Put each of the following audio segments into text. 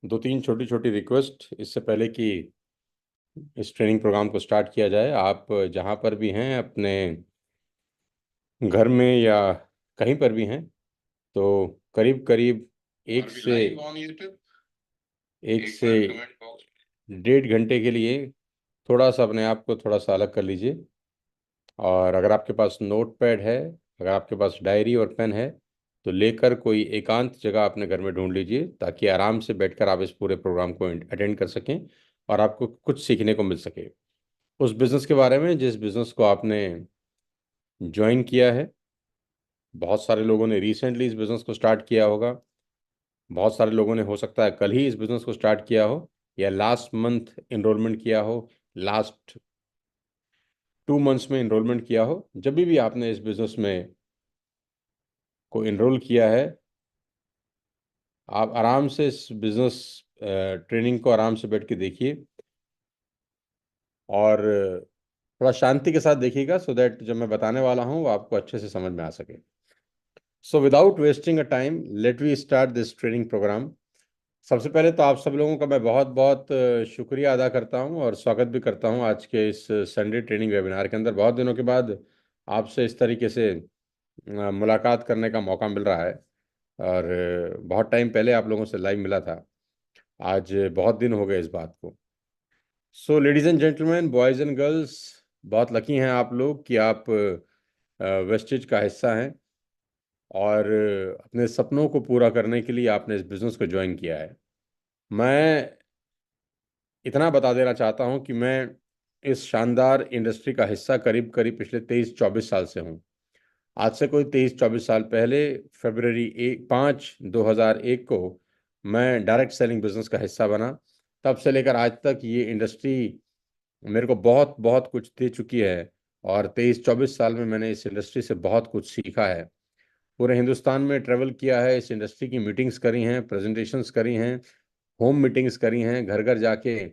दो तीन छोटी छोटी रिक्वेस्ट इससे पहले कि इस ट्रेनिंग प्रोग्राम को स्टार्ट किया जाए। आप जहाँ पर भी हैं, अपने घर में या कहीं पर भी हैं, तो करीब करीब एक से 1.5 घंटे के लिए थोड़ा सा अपने आप को थोड़ा सा अलग कर लीजिए। और अगर आपके पास नोट पैड है, अगर आपके पास डायरी और पेन है, तो लेकर कोई एकांत जगह अपने घर में ढूंढ लीजिए, ताकि आराम से बैठकर आप इस पूरे प्रोग्राम को अटेंड कर सकें और आपको कुछ सीखने को मिल सके उस बिज़नेस के बारे में जिस बिज़नेस को आपने ज्वाइन किया है। बहुत सारे लोगों ने रिसेंटली इस बिज़नेस को स्टार्ट किया होगा। बहुत सारे लोगों ने हो सकता है कल ही इस बिज़नेस को स्टार्ट किया हो, या लास्ट मंथ इनरोलमेंट किया हो, लास्ट 2 मंथ्स में इनरोलमेंट किया हो। जब भी आपने इस बिज़नेस में को इनरोल किया है, आप आराम से इस बिज़नेस ट्रेनिंग को आराम से बैठ के देखिए और थोड़ा शांति के साथ देखिएगा, सो दैट जब मैं बताने वाला हूँ वो आपको अच्छे से समझ में आ सके। So without wasting a time, let we start this training program. सबसे पहले तो आप सब लोगों का मैं बहुत बहुत शुक्रिया अदा करता हूं और स्वागत भी करता हूं आज के इस संडे ट्रेनिंग वेबिनार के अंदर। बहुत दिनों के बाद आपसे इस तरीके से मुलाकात करने का मौका मिल रहा है, और बहुत टाइम पहले आप लोगों से लाइव मिला था। आज बहुत दिन हो गए इस बात को। So ladies and gentleman, boys and girls, बहुत लकी हैं आप लोग कि आप वेस्टेज का हिस्सा हैं, और अपने सपनों को पूरा करने के लिए आपने इस बिज़नेस को ज्वाइन किया है। मैं इतना बता देना चाहता हूं कि मैं इस शानदार इंडस्ट्री का हिस्सा करीब करीब पिछले 23-24 साल से हूं। आज से कोई 23-24 साल पहले, फरवरी 5, 2001 को मैं डायरेक्ट सेलिंग बिजनेस का हिस्सा बना। तब से लेकर आज तक ये इंडस्ट्री मेरे को बहुत बहुत कुछ दे चुकी है, और 23-24 साल में मैंने इस इंडस्ट्री से बहुत कुछ सीखा है। पूरे हिंदुस्तान में ट्रेवल किया है, इस इंडस्ट्री की मीटिंग्स करी हैं, प्रेजेंटेशंस करी हैं, होम मीटिंग्स करी हैं, घर घर जाके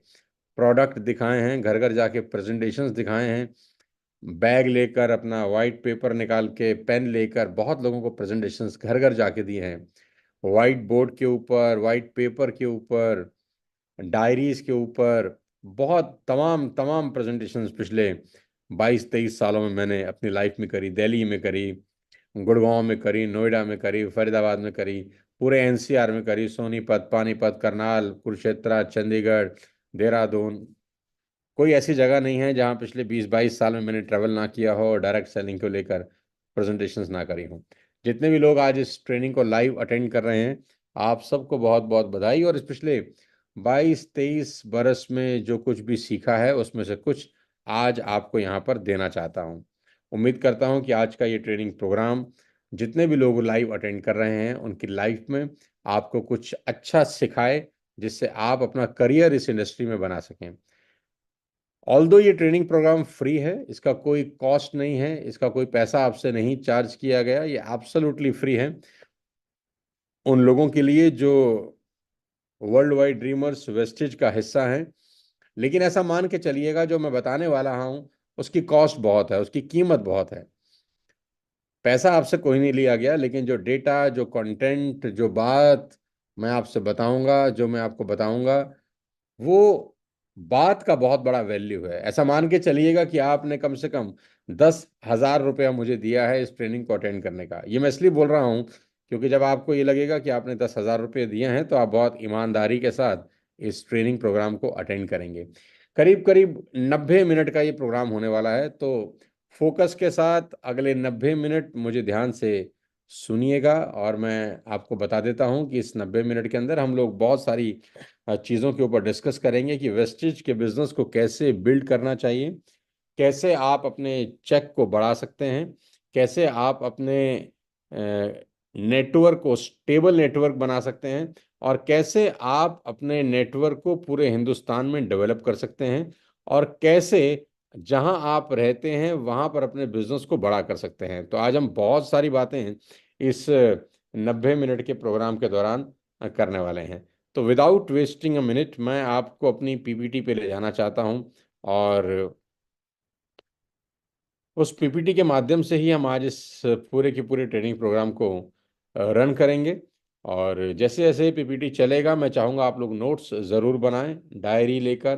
प्रोडक्ट दिखाए हैं, घर घर जाके प्रेजेंटेशंस दिखाए हैं, बैग लेकर अपना वाइट पेपर निकाल के पेन लेकर बहुत लोगों को प्रेजेंटेशंस घर घर जाके दिए हैं। वाइट बोर्ड के ऊपर, वाइट पेपर के ऊपर, डायरीज के ऊपर, बहुत तमाम तमाम प्रेजेंटेशंस पिछले 22-23 सालों में मैंने अपनी लाइफ में करी। दिल्ली में करी, गुड़गांव में करी, नोएडा में करी, फरीदाबाद में करी, पूरे एनसीआर में करी, सोनीपत, पानीपत, करनाल, कुरुक्षेत्र, चंडीगढ़, देहरादून। कोई ऐसी जगह नहीं है जहां पिछले 20-22 साल में मैंने ट्रैवल ना किया हो और डायरेक्ट सेलिंग को लेकर प्रेजेंटेशंस ना करी हो। जितने भी लोग आज इस ट्रेनिंग को लाइव अटेंड कर रहे हैं, आप सबको बहुत बहुत बधाई। और इस पिछले 22-23 बरस में जो कुछ भी सीखा है उसमें से कुछ आज आपको यहाँ पर देना चाहता हूँ। उम्मीद करता हूँ कि आज का ये ट्रेनिंग प्रोग्राम जितने भी लोग लाइव अटेंड कर रहे हैं उनकी लाइफ में आपको कुछ अच्छा सिखाए, जिससे आप अपना करियर इस इंडस्ट्री में बना सकें। ऑल्दो ये ट्रेनिंग प्रोग्राम फ्री है, इसका कोई कॉस्ट नहीं है, इसका कोई पैसा आपसे नहीं चार्ज किया गया, ये एब्सोल्युटली फ्री है उन लोगों के लिए जो वर्ल्ड वाइड ड्रीमर्स वेस्टेज का हिस्सा हैं। लेकिन ऐसा मान के चलिएगा, जो मैं बताने वाला हूँ उसकी कॉस्ट बहुत है, उसकी कीमत बहुत है। पैसा आपसे कोई नहीं लिया गया, लेकिन जो डेटा, जो कंटेंट, जो बात मैं आपसे बताऊंगा, जो मैं आपको बताऊंगा, वो बात का बहुत बड़ा वैल्यू है। ऐसा मान के चलिएगा कि आपने कम से कम 10,000 रुपया मुझे दिया है इस ट्रेनिंग को अटेंड करने का। ये मैं इसलिए बोल रहा हूँ क्योंकि जब आपको ये लगेगा कि आपने 10,000 रुपये दिए हैं, तो आप बहुत ईमानदारी के साथ इस ट्रेनिंग प्रोग्राम को अटेंड करेंगे। करीब करीब 90 मिनट का ये प्रोग्राम होने वाला है, तो फोकस के साथ अगले 90 मिनट मुझे ध्यान से सुनिएगा। और मैं आपको बता देता हूँ कि इस 90 मिनट के अंदर हम लोग बहुत सारी चीज़ों के ऊपर डिस्कस करेंगे कि वेस्टेज के बिजनेस को कैसे बिल्ड करना चाहिए, कैसे आप अपने चेक को बढ़ा सकते हैं, कैसे आप अपने नेटवर्क को स्टेबल नेटवर्क बना सकते हैं, और कैसे आप अपने नेटवर्क को पूरे हिंदुस्तान में डेवलप कर सकते हैं, और कैसे जहां आप रहते हैं वहां पर अपने बिजनेस को बड़ा कर सकते हैं। तो आज हम बहुत सारी बातें इस 90 मिनट के प्रोग्राम के दौरान करने वाले हैं। तो विदाउट वेस्टिंग अ मिनट, मैं आपको अपनी पीपीटी पे ले जाना चाहता हूं, और उस पीपीटी के माध्यम से ही हम आज इस पूरे के पूरे ट्रेनिंग प्रोग्राम को रन करेंगे। और जैसे जैसे पीपीटी चलेगा मैं चाहूँगा आप लोग नोट्स ज़रूर बनाएं, डायरी लेकर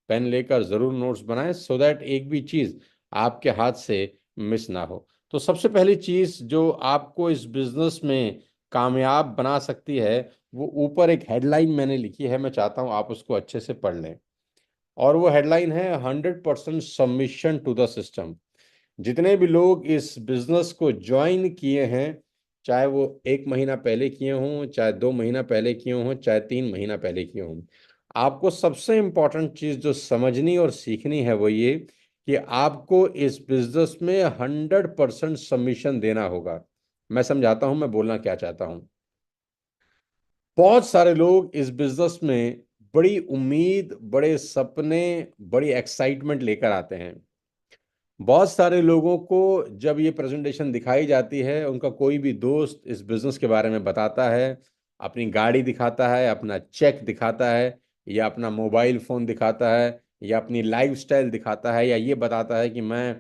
पेन लेकर ज़रूर नोट्स बनाएं, सो दैट एक भी चीज़ आपके हाथ से मिस ना हो। तो सबसे पहली चीज़ जो आपको इस बिजनेस में कामयाब बना सकती है, वो ऊपर एक हेडलाइन मैंने लिखी है, मैं चाहता हूँ आप उसको अच्छे से पढ़ लें। और वो हेडलाइन है 100% सबमिशन टू द सिस्टम। जितने भी लोग इस बिजनेस को ज्वाइन किए हैं, चाहे वो 1 महीना पहले किए हों, चाहे 2 महीना पहले किए हों, चाहे 3 महीना पहले किए हों, आपको सबसे इम्पोर्टेंट चीज़ जो समझनी और सीखनी है वो ये कि आपको इस बिजनेस में 100% सबमिशन देना होगा। मैं समझाता हूं मैं बोलना क्या चाहता हूं। बहुत सारे लोग इस बिजनेस में बड़ी उम्मीद, बड़े सपने, बड़ी एक्साइटमेंट लेकर आते हैं। बहुत सारे लोगों को जब ये प्रेजेंटेशन दिखाई जाती है, उनका कोई भी दोस्त इस बिजनेस के बारे में बताता है, अपनी गाड़ी दिखाता है, अपना चेक दिखाता है, या अपना मोबाइल फोन दिखाता है, या अपनी लाइफस्टाइल दिखाता है, या ये बताता है कि मैं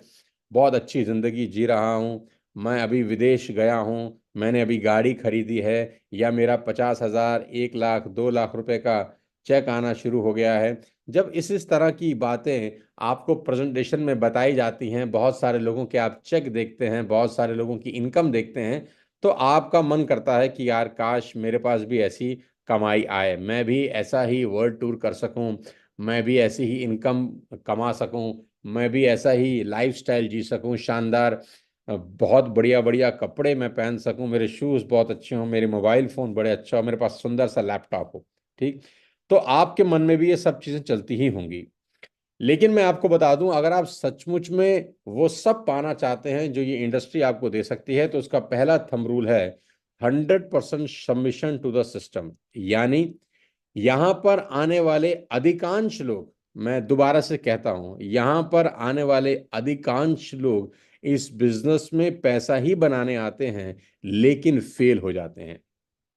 बहुत अच्छी जिंदगी जी रहा हूँ, मैं अभी विदेश गया हूँ, मैंने अभी गाड़ी खरीदी है, या मेरा 50,000, 1 लाख, 2 लाख रुपए का चेक आना शुरू हो गया है। जब इस तरह की बातें आपको प्रेजेंटेशन में बताई जाती हैं, बहुत सारे लोगों के आप चेक देखते हैं, बहुत सारे लोगों की इनकम देखते हैं, तो आपका मन करता है कि यार काश मेरे पास भी ऐसी कमाई आए, मैं भी ऐसा ही वर्ल्ड टूर कर सकूं, मैं भी ऐसी ही इनकम कमा सकूं, मैं भी ऐसा ही लाइफस्टाइल जी सकूं, शानदार बहुत बढ़िया बढ़िया कपड़े मैं पहन सकूं, मेरे शूज़ बहुत अच्छे हों, मेरे मोबाइल फ़ोन बड़े अच्छा हो, मेरे पास सुंदर सा लैपटॉप हो। ठीक। तो आपके मन में भी ये सब चीज़ें चलती ही होंगी। लेकिन मैं आपको बता दूं, अगर आप सचमुच में वो सब पाना चाहते हैं जो ये इंडस्ट्री आपको दे सकती है, तो उसका पहला थंब रूल है 100% सबमिशन टू द सिस्टम। यानी यहां पर आने वाले अधिकांश लोग, मैं दोबारा से कहता हूं, यहां पर आने वाले अधिकांश लोग इस बिजनेस में पैसा ही बनाने आते हैं, लेकिन फेल हो जाते हैं।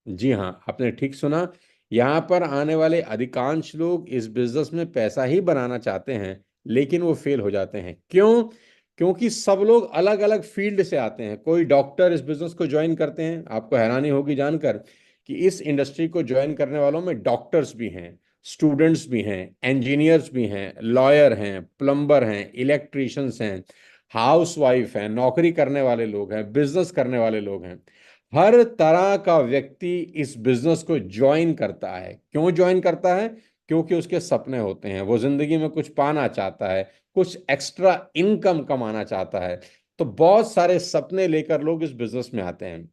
जी हाँ, आपने ठीक सुना। यहाँ पर आने वाले अधिकांश लोग इस बिजनेस में पैसा ही बनाना चाहते हैं, लेकिन वो फेल हो जाते हैं। क्यों? क्योंकि सब लोग अलग अलग फील्ड से आते हैं। कोई डॉक्टर इस बिजनेस को ज्वाइन करते हैं, आपको हैरानी होगी जानकर कि इस इंडस्ट्री को ज्वाइन करने वालों में डॉक्टर्स भी हैं, स्टूडेंट्स भी हैं, इंजीनियर्स भी हैं, लॉयर हैं, प्लम्बर हैं, इलेक्ट्रिशियंस हैं, हाउस वाइफ हैं, नौकरी करने वाले लोग हैं, बिजनेस करने वाले लोग हैं। हर तरह का व्यक्ति इस बिजनेस को ज्वाइन करता है। क्यों ज्वाइन करता है? क्योंकि उसके सपने होते हैं, वो जिंदगी में कुछ पाना चाहता है, कुछ एक्स्ट्रा इनकम कमाना चाहता है। तो बहुत सारे सपने लेकर लोग इस बिजनेस में आते हैं,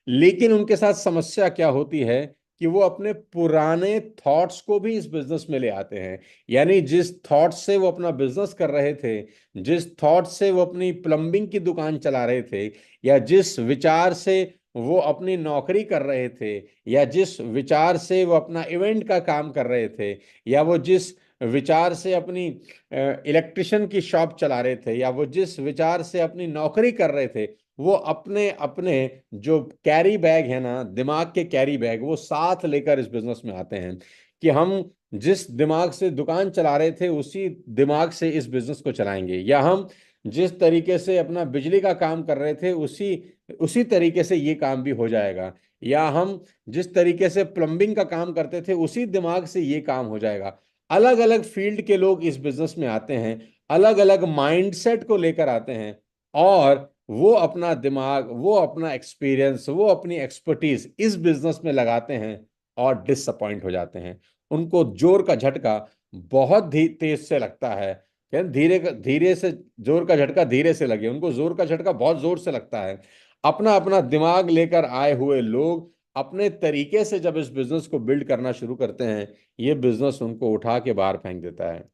लेकिन उनके साथ समस्या क्या होती है कि वो अपने पुराने थॉट्स को भी इस बिजनेस में ले आते हैं। यानी जिस थॉट से वो अपना बिजनेस कर रहे थे, जिस थॉट से वो अपनी प्लम्बिंग की दुकान चला रहे थे, या जिस विचार से वो अपनी नौकरी कर रहे थे, या जिस विचार से वो अपना इवेंट का काम कर रहे थे, या वो जिस विचार से अपनी इलेक्ट्रिशियन की शॉप चला रहे थे, या वो जिस विचार से अपनी नौकरी कर रहे थे, वो अपने अपने जो कैरी बैग है ना, दिमाग के कैरी बैग, वो साथ लेकर इस बिजनेस में आते हैं कि हम जिस दिमाग से दुकान चला रहे थे उसी दिमाग से इस बिजनेस को चलाएंगे, या हम जिस तरीके से अपना बिजली का काम कर रहे थे उसी उसी तरीके से ये काम भी हो जाएगा, या हम जिस तरीके से प्लम्बिंग का काम करते थे उसी दिमाग से ये काम हो जाएगा। अलग अलग फील्ड के लोग इस बिजनेस में आते हैं, अलग अलग माइंडसेट को लेकर आते हैं, और वो अपना दिमाग, वो अपना एक्सपीरियंस, वो अपनी एक्सपर्टीज इस बिजनेस में लगाते हैं और डिसअपॉइंट हो जाते हैं। उनको जोर का झटका बहुत तेज से लगता है। कहते धीरे धीरे से जोर का झटका धीरे से लगे, उनको जोर का झटका बहुत जोर से लगता है। अपना अपना दिमाग लेकर आए हुए लोग अपने तरीके से जब इस बिजनेस को बिल्ड करना शुरू करते हैं, ये बिजनेस उनको उठा के बाहर फेंक देता है।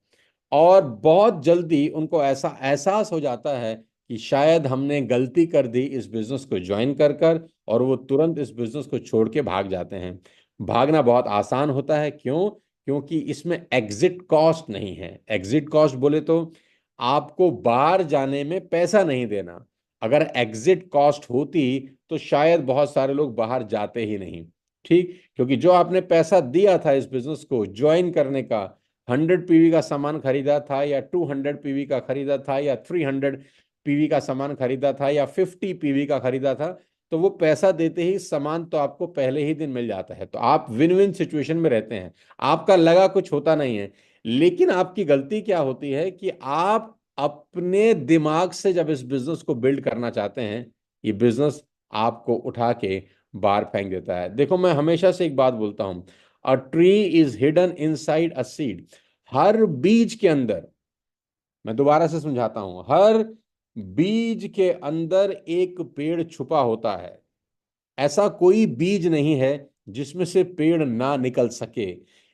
और बहुत जल्दी उनको ऐसा एहसास हो जाता है कि शायद हमने गलती कर दी इस बिजनेस को ज्वाइन कर कर, और वो तुरंत इस बिजनेस को छोड़ के भाग जाते हैं। भागना बहुत आसान होता है। क्यों? क्योंकि इसमें एग्जिट कॉस्ट नहीं है। एग्जिट कॉस्ट बोले तो आपको बाहर जाने में पैसा नहीं देना। अगर एग्जिट कॉस्ट होती तो शायद बहुत सारे लोग बाहर जाते ही नहीं। ठीक, क्योंकि जो आपने पैसा दिया था इस बिजनेस को ज्वाइन करने का, 100 पीवी का सामान खरीदा था, या 200 पीवी का खरीदा था, या 300 पीवी का सामान खरीदा था, या 50 पीवी का खरीदा था, तो वो पैसा देते ही सामान तो आपको पहले ही दिन मिल जाता है, तो आप विन विन सिचुएशन में रहते हैं। आपका लगा कुछ होता नहीं है, लेकिन आपकी गलती क्या होती है कि आप अपने दिमाग से जब इस बिजनेस को बिल्ड करना चाहते हैं, ये बिजनेस आपको उठा के बाहर फेंक देता है। देखो, मैं हमेशा से एक बात बोलता हूं, a tree is hidden inside a seed. हर बीज के अंदर, मैं दोबारा से समझाता हूं, हर बीज के अंदर एक पेड़ छुपा होता है। ऐसा कोई बीज नहीं है जिसमें से पेड़ ना निकल सके,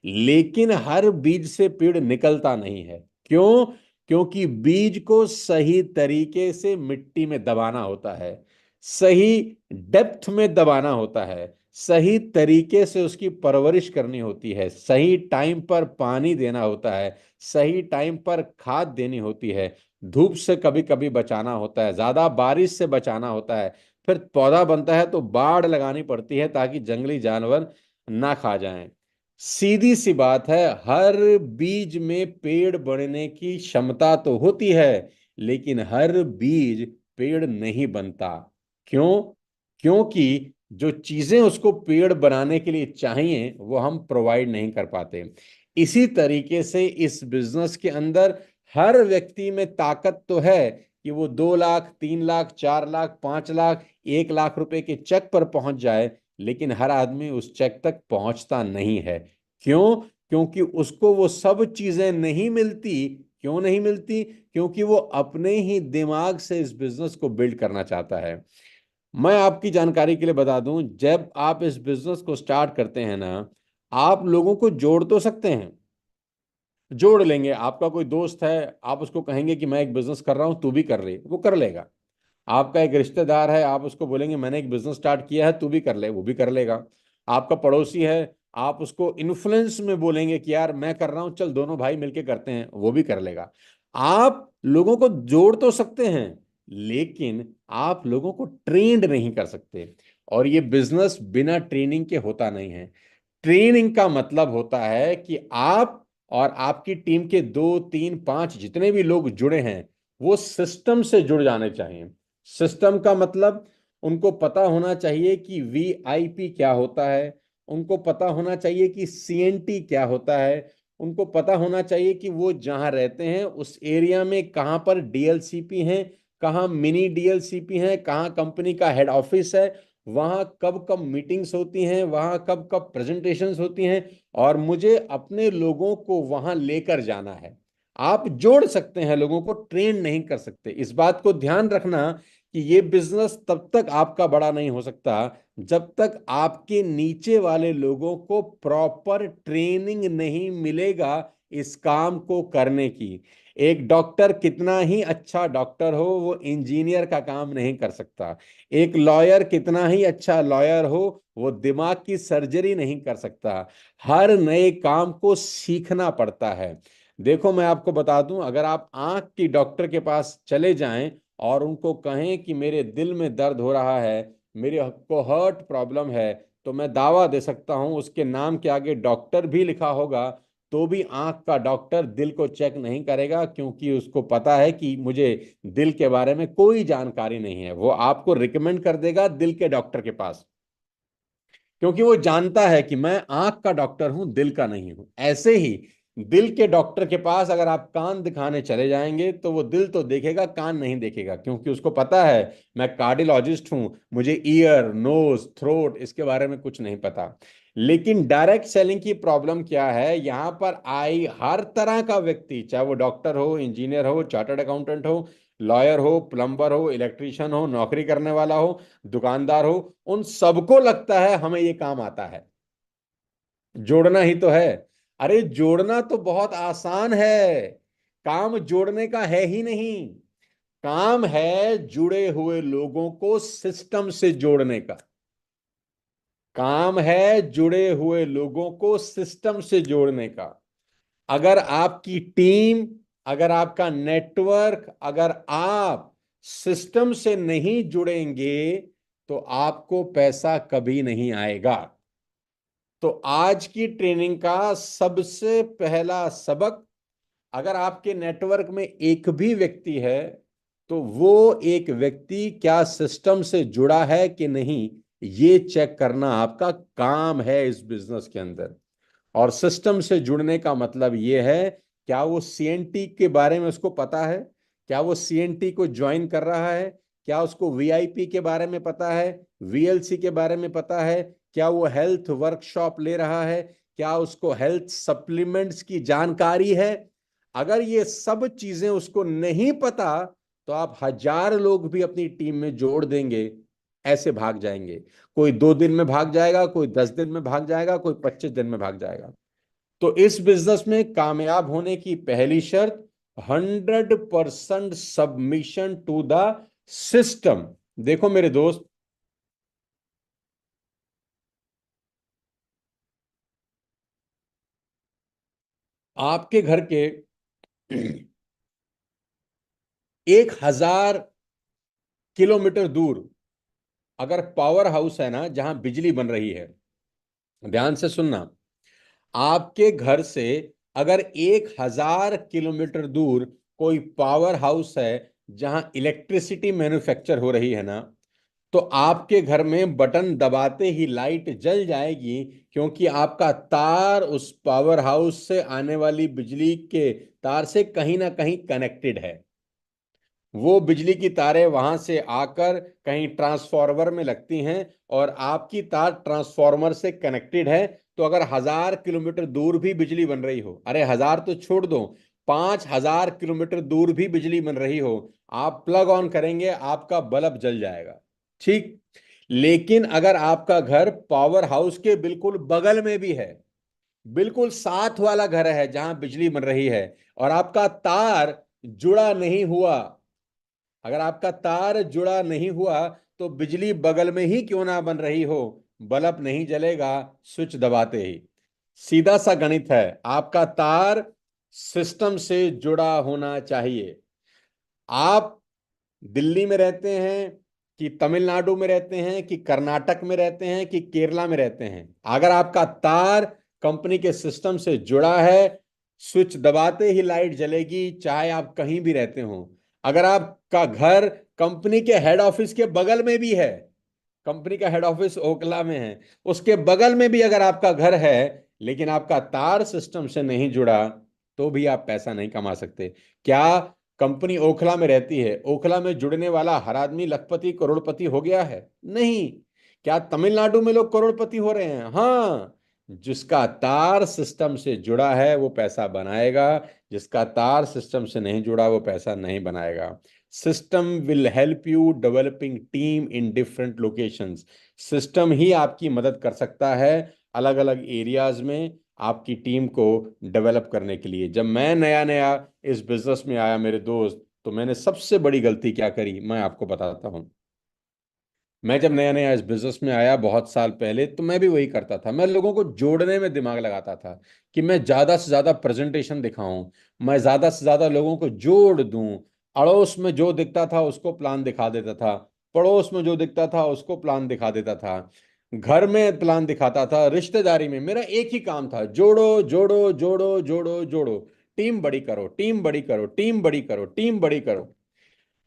लेकिन हर बीज से पेड़ निकलता नहीं है। क्यों? क्योंकि बीज को सही तरीके से मिट्टी में दबाना होता है, सही डेप्थ में दबाना होता है, सही तरीके से उसकी परवरिश करनी होती है, सही टाइम पर पानी देना होता है, सही टाइम पर खाद देनी होती है, धूप से कभी कभी बचाना होता है, ज्यादा बारिश से बचाना होता है। फिर पौधा बनता है तो बाड़ लगानी पड़ती है ताकि जंगली जानवर ना खा जाएं। सीधी सी बात है, हर बीज में पेड़ बढ़ने की क्षमता तो होती है, लेकिन हर बीज पेड़ नहीं बनता। क्यों? क्योंकि जो चीजें उसको पेड़ बनाने के लिए चाहिए वो हम प्रोवाइड नहीं कर पाते। इसी तरीके से इस बिजनेस के अंदर हर व्यक्ति में ताकत तो है कि वो 2 लाख, 3 लाख, 4 लाख, 5 लाख, 1 लाख रुपए के चेक पर पहुंच जाए, लेकिन हर आदमी उस चेक तक पहुंचता नहीं है। क्यों? क्योंकि उसको वो सब चीजें नहीं मिलती। क्यों नहीं मिलती? क्योंकि वो अपने ही दिमाग से इस बिजनेस को बिल्ड करना चाहता है। मैं आपकी जानकारी के लिए बता दूं, जब आप इस बिजनेस को स्टार्ट करते हैं ना, आप लोगों को जोड़ तो सकते हैं, जोड़ लेंगे। आपका कोई दोस्त है, आप उसको कहेंगे कि मैं एक बिजनेस कर रहा हूं, तू भी कर ले, वो कर लेगा। आपका एक रिश्तेदार है, आप उसको बोलेंगे मैंने एक बिजनेस स्टार्ट किया है, तू भी कर ले, वो भी कर लेगा। आपका पड़ोसी है, आप उसको इन्फ्लुएंस में बोलेंगे कि यार मैं कर रहा हूं, चल दोनों भाई मिलके करते हैं, वो भी कर लेगा। आप लोगों को जोड़ तो सकते हैं, लेकिन आप लोगों को ट्रेंड नहीं कर सकते। और ये बिजनेस बिना ट्रेनिंग के होता नहीं है। ट्रेनिंग का मतलब होता है कि आप और आपकी टीम के 2, 3, 5 जितने भी लोग जुड़े हैं, वो सिस्टम से जुड़ जाने चाहिए। सिस्टम का मतलब उनको पता होना चाहिए कि वीआईपी क्या होता है, उनको पता होना चाहिए कि सीएनटी क्या होता है, उनको पता होना चाहिए कि वो जहां रहते हैं उस एरिया में कहाँ पर डीएलसीपी हैं, कहाँ मिनी डीएलसीपी हैं, कहाँ कंपनी का हेड ऑफिस है, वहां कब कब मीटिंग्स होती हैं, वहां कब कब प्रेजेंटेशंस होती हैं, और मुझे अपने लोगों को वहां लेकर जाना है। आप जोड़ सकते हैं, लोगों को ट्रेन नहीं कर सकते। इस बात को ध्यान रखना कि ये बिजनेस तब तक आपका बड़ा नहीं हो सकता जब तक आपके नीचे वाले लोगों को प्रॉपर ट्रेनिंग नहीं मिलेगा इस काम को करने की। एक डॉक्टर कितना ही अच्छा डॉक्टर हो, वो इंजीनियर का काम नहीं कर सकता। एक लॉयर कितना ही अच्छा लॉयर हो, वो दिमाग की सर्जरी नहीं कर सकता। हर नए काम को सीखना पड़ता है। देखो, मैं आपको बता दूं, अगर आप आंख की डॉक्टर के पास चले जाएं और उनको कहें कि मेरे दिल में दर्द हो रहा है, मेरे को हार्ट प्रॉब्लम है, तो मैं दावा दे सकता हूं उसके नाम के आगे डॉक्टर भी लिखा होगा, तो भी आंख का डॉक्टर दिल को चेक नहीं करेगा, क्योंकि उसको पता है कि मुझे दिल के बारे में कोई जानकारी नहीं है। वो आपको रिकमेंड कर देगा दिल के डॉक्टर के पास, क्योंकि वो जानता है कि मैं आंख का डॉक्टर हूं, दिल का नहीं हूं। ऐसे ही दिल के डॉक्टर के पास अगर आप कान दिखाने चले जाएंगे तो वो दिल तो देखेगा, कान नहीं देखेगा, क्योंकि उसको पता है मैं कार्डियोलॉजिस्ट हूं, मुझे ईयर, नोज, थ्रोट इसके बारे में कुछ नहीं पता। लेकिन डायरेक्ट सेलिंग की प्रॉब्लम क्या है, यहां पर आई हर तरह का व्यक्ति, चाहे वो डॉक्टर हो, इंजीनियर हो, चार्टर्ड अकाउंटेंट हो, लॉयर हो, प्लम्बर हो, इलेक्ट्रिशियन हो, नौकरी करने वाला हो, दुकानदार हो, उन सबको लगता है हमें ये काम आता है। जोड़ना ही तो है। अरे जोड़ना तो बहुत आसान है, काम जोड़ने का है ही नहीं। काम है जुड़े हुए लोगों को सिस्टम से जोड़ने का। काम है जुड़े हुए लोगों को सिस्टम से जोड़ने का। अगर आपकी टीम, अगर आपका नेटवर्क, अगर आप सिस्टम से नहीं जुड़ेंगे तो आपको पैसा कभी नहीं आएगा। तो आज की ट्रेनिंग का सबसे पहला सबक, अगर आपके नेटवर्क में एक भी व्यक्ति है तो वो एक व्यक्ति क्या सिस्टम से जुड़ा है कि नहीं, ये चेक करना आपका काम है इस बिजनेस के अंदर। और सिस्टम से जुड़ने का मतलब ये है, क्या वो सीएनटी के बारे में उसको पता है, क्या वो सीएनटी को ज्वाइन कर रहा है, क्या उसको वीआईपी के बारे में पता है, वीएलसी के बारे में पता है, क्या वो हेल्थ वर्कशॉप ले रहा है, क्या उसको हेल्थ सप्लीमेंट्स की जानकारी है। अगर ये सब चीजें उसको नहीं पता, तो आप 1,000 लोग भी अपनी टीम में जोड़ देंगे, ऐसे भाग जाएंगे। कोई 2 दिन में भाग जाएगा, कोई 10 दिन में भाग जाएगा, कोई 25 दिन में भाग जाएगा। तो इस बिजनेस में कामयाब होने की पहली शर्त, 100% सबमिशन टू द सिस्टम। देखो मेरे दोस्त, आपके घर के 1,000 किलोमीटर दूर अगर पावर हाउस है ना, जहां बिजली बन रही है, ध्यान से सुनना, आपके घर से अगर 1,000 किलोमीटर दूर कोई पावर हाउस है जहां इलेक्ट्रिसिटी मैन्युफैक्चर हो रही है ना, तो आपके घर में बटन दबाते ही लाइट जल जाएगी, क्योंकि आपका तार उस पावर हाउस से आने वाली बिजली के तार से कहीं ना कहीं कनेक्टेड है। वो बिजली की तारें वहां से आकर कहीं ट्रांसफार्मर में लगती हैं, और आपकी तार ट्रांसफार्मर से कनेक्टेड है। तो अगर 1,000 किलोमीटर दूर भी बिजली बन रही हो, अरे 1,000 तो छोड़ दो, 5,000 किलोमीटर दूर भी बिजली बन रही हो, आप प्लग ऑन करेंगे, आपका बल्ब जल जाएगा। ठीक। लेकिन अगर आपका घर पावर हाउस के बिल्कुल बगल में भी है, बिल्कुल साथ वाला घर है जहां बिजली बन रही है, और आपका तार जुड़ा नहीं हुआ, अगर आपका तार जुड़ा नहीं हुआ, तो बिजली बगल में ही क्यों ना बन रही हो, बल्ब नहीं जलेगा स्विच दबाते ही। सीधा सा गणित है, आपका तार सिस्टम से जुड़ा होना चाहिए। आप दिल्ली में रहते हैं, कि तमिलनाडु में रहते हैं, कि कर्नाटक में रहते हैं, कि केरला में रहते हैं, अगर आपका तार कंपनी के सिस्टम से जुड़ा है, स्विच दबाते ही लाइट जलेगी, चाहे आप कहीं भी रहते हो। अगर आपका घर कंपनी के हेड ऑफिस के बगल में भी है, कंपनी का हेड ऑफिस ओखला में है, उसके बगल में भी अगर आपका घर है, लेकिन आपका तार सिस्टम से नहीं जुड़ा, तो भी आप पैसा नहीं कमा सकते। क्या कंपनी ओखला में रहती है, ओखला में जुड़ने वाला हर आदमी लखपति करोड़पति हो गया है? नहीं। क्या तमिलनाडु में लोग करोड़पति हो रहे हैं? हाँ। जिसका तार सिस्टम से जुड़ा है वो पैसा बनाएगा, जिसका तार सिस्टम से नहीं जुड़ा वो पैसा नहीं बनाएगा। System will help you developing team in different locations. System ही आपकी मदद कर सकता है अलग अलग एरियाज में आपकी टीम को डेवलप करने के लिए। जब मैं नया नया इस बिजनेस में आया मेरे दोस्त, तो मैंने सबसे बड़ी गलती क्या करी मैं आपको बताता हूँ। मैं जब नया नया इस बिजनेस में आया बहुत साल पहले, तो मैं भी वही करता था, मैं लोगों को जोड़ने में दिमाग लगाता था, कि मैं ज्यादा से ज्यादा प्रेजेंटेशन दिखाऊं, मैं ज्यादा से ज्यादा लोगों को जोड़ दूं। अड़ोस में जो दिखता था उसको प्लान दिखा देता था, पड़ोस में जो दिखता था उसको प्लान दिखा देता था, घर में प्लान दिखाता था, रिश्तेदारी में मेरा एक ही काम था, जोड़ो जोड़ो जोड़ो जोड़ो जोड़ो, टीम बड़ी करो, टीम बड़ी करो, टीम बड़ी करो, टीम बड़ी करो।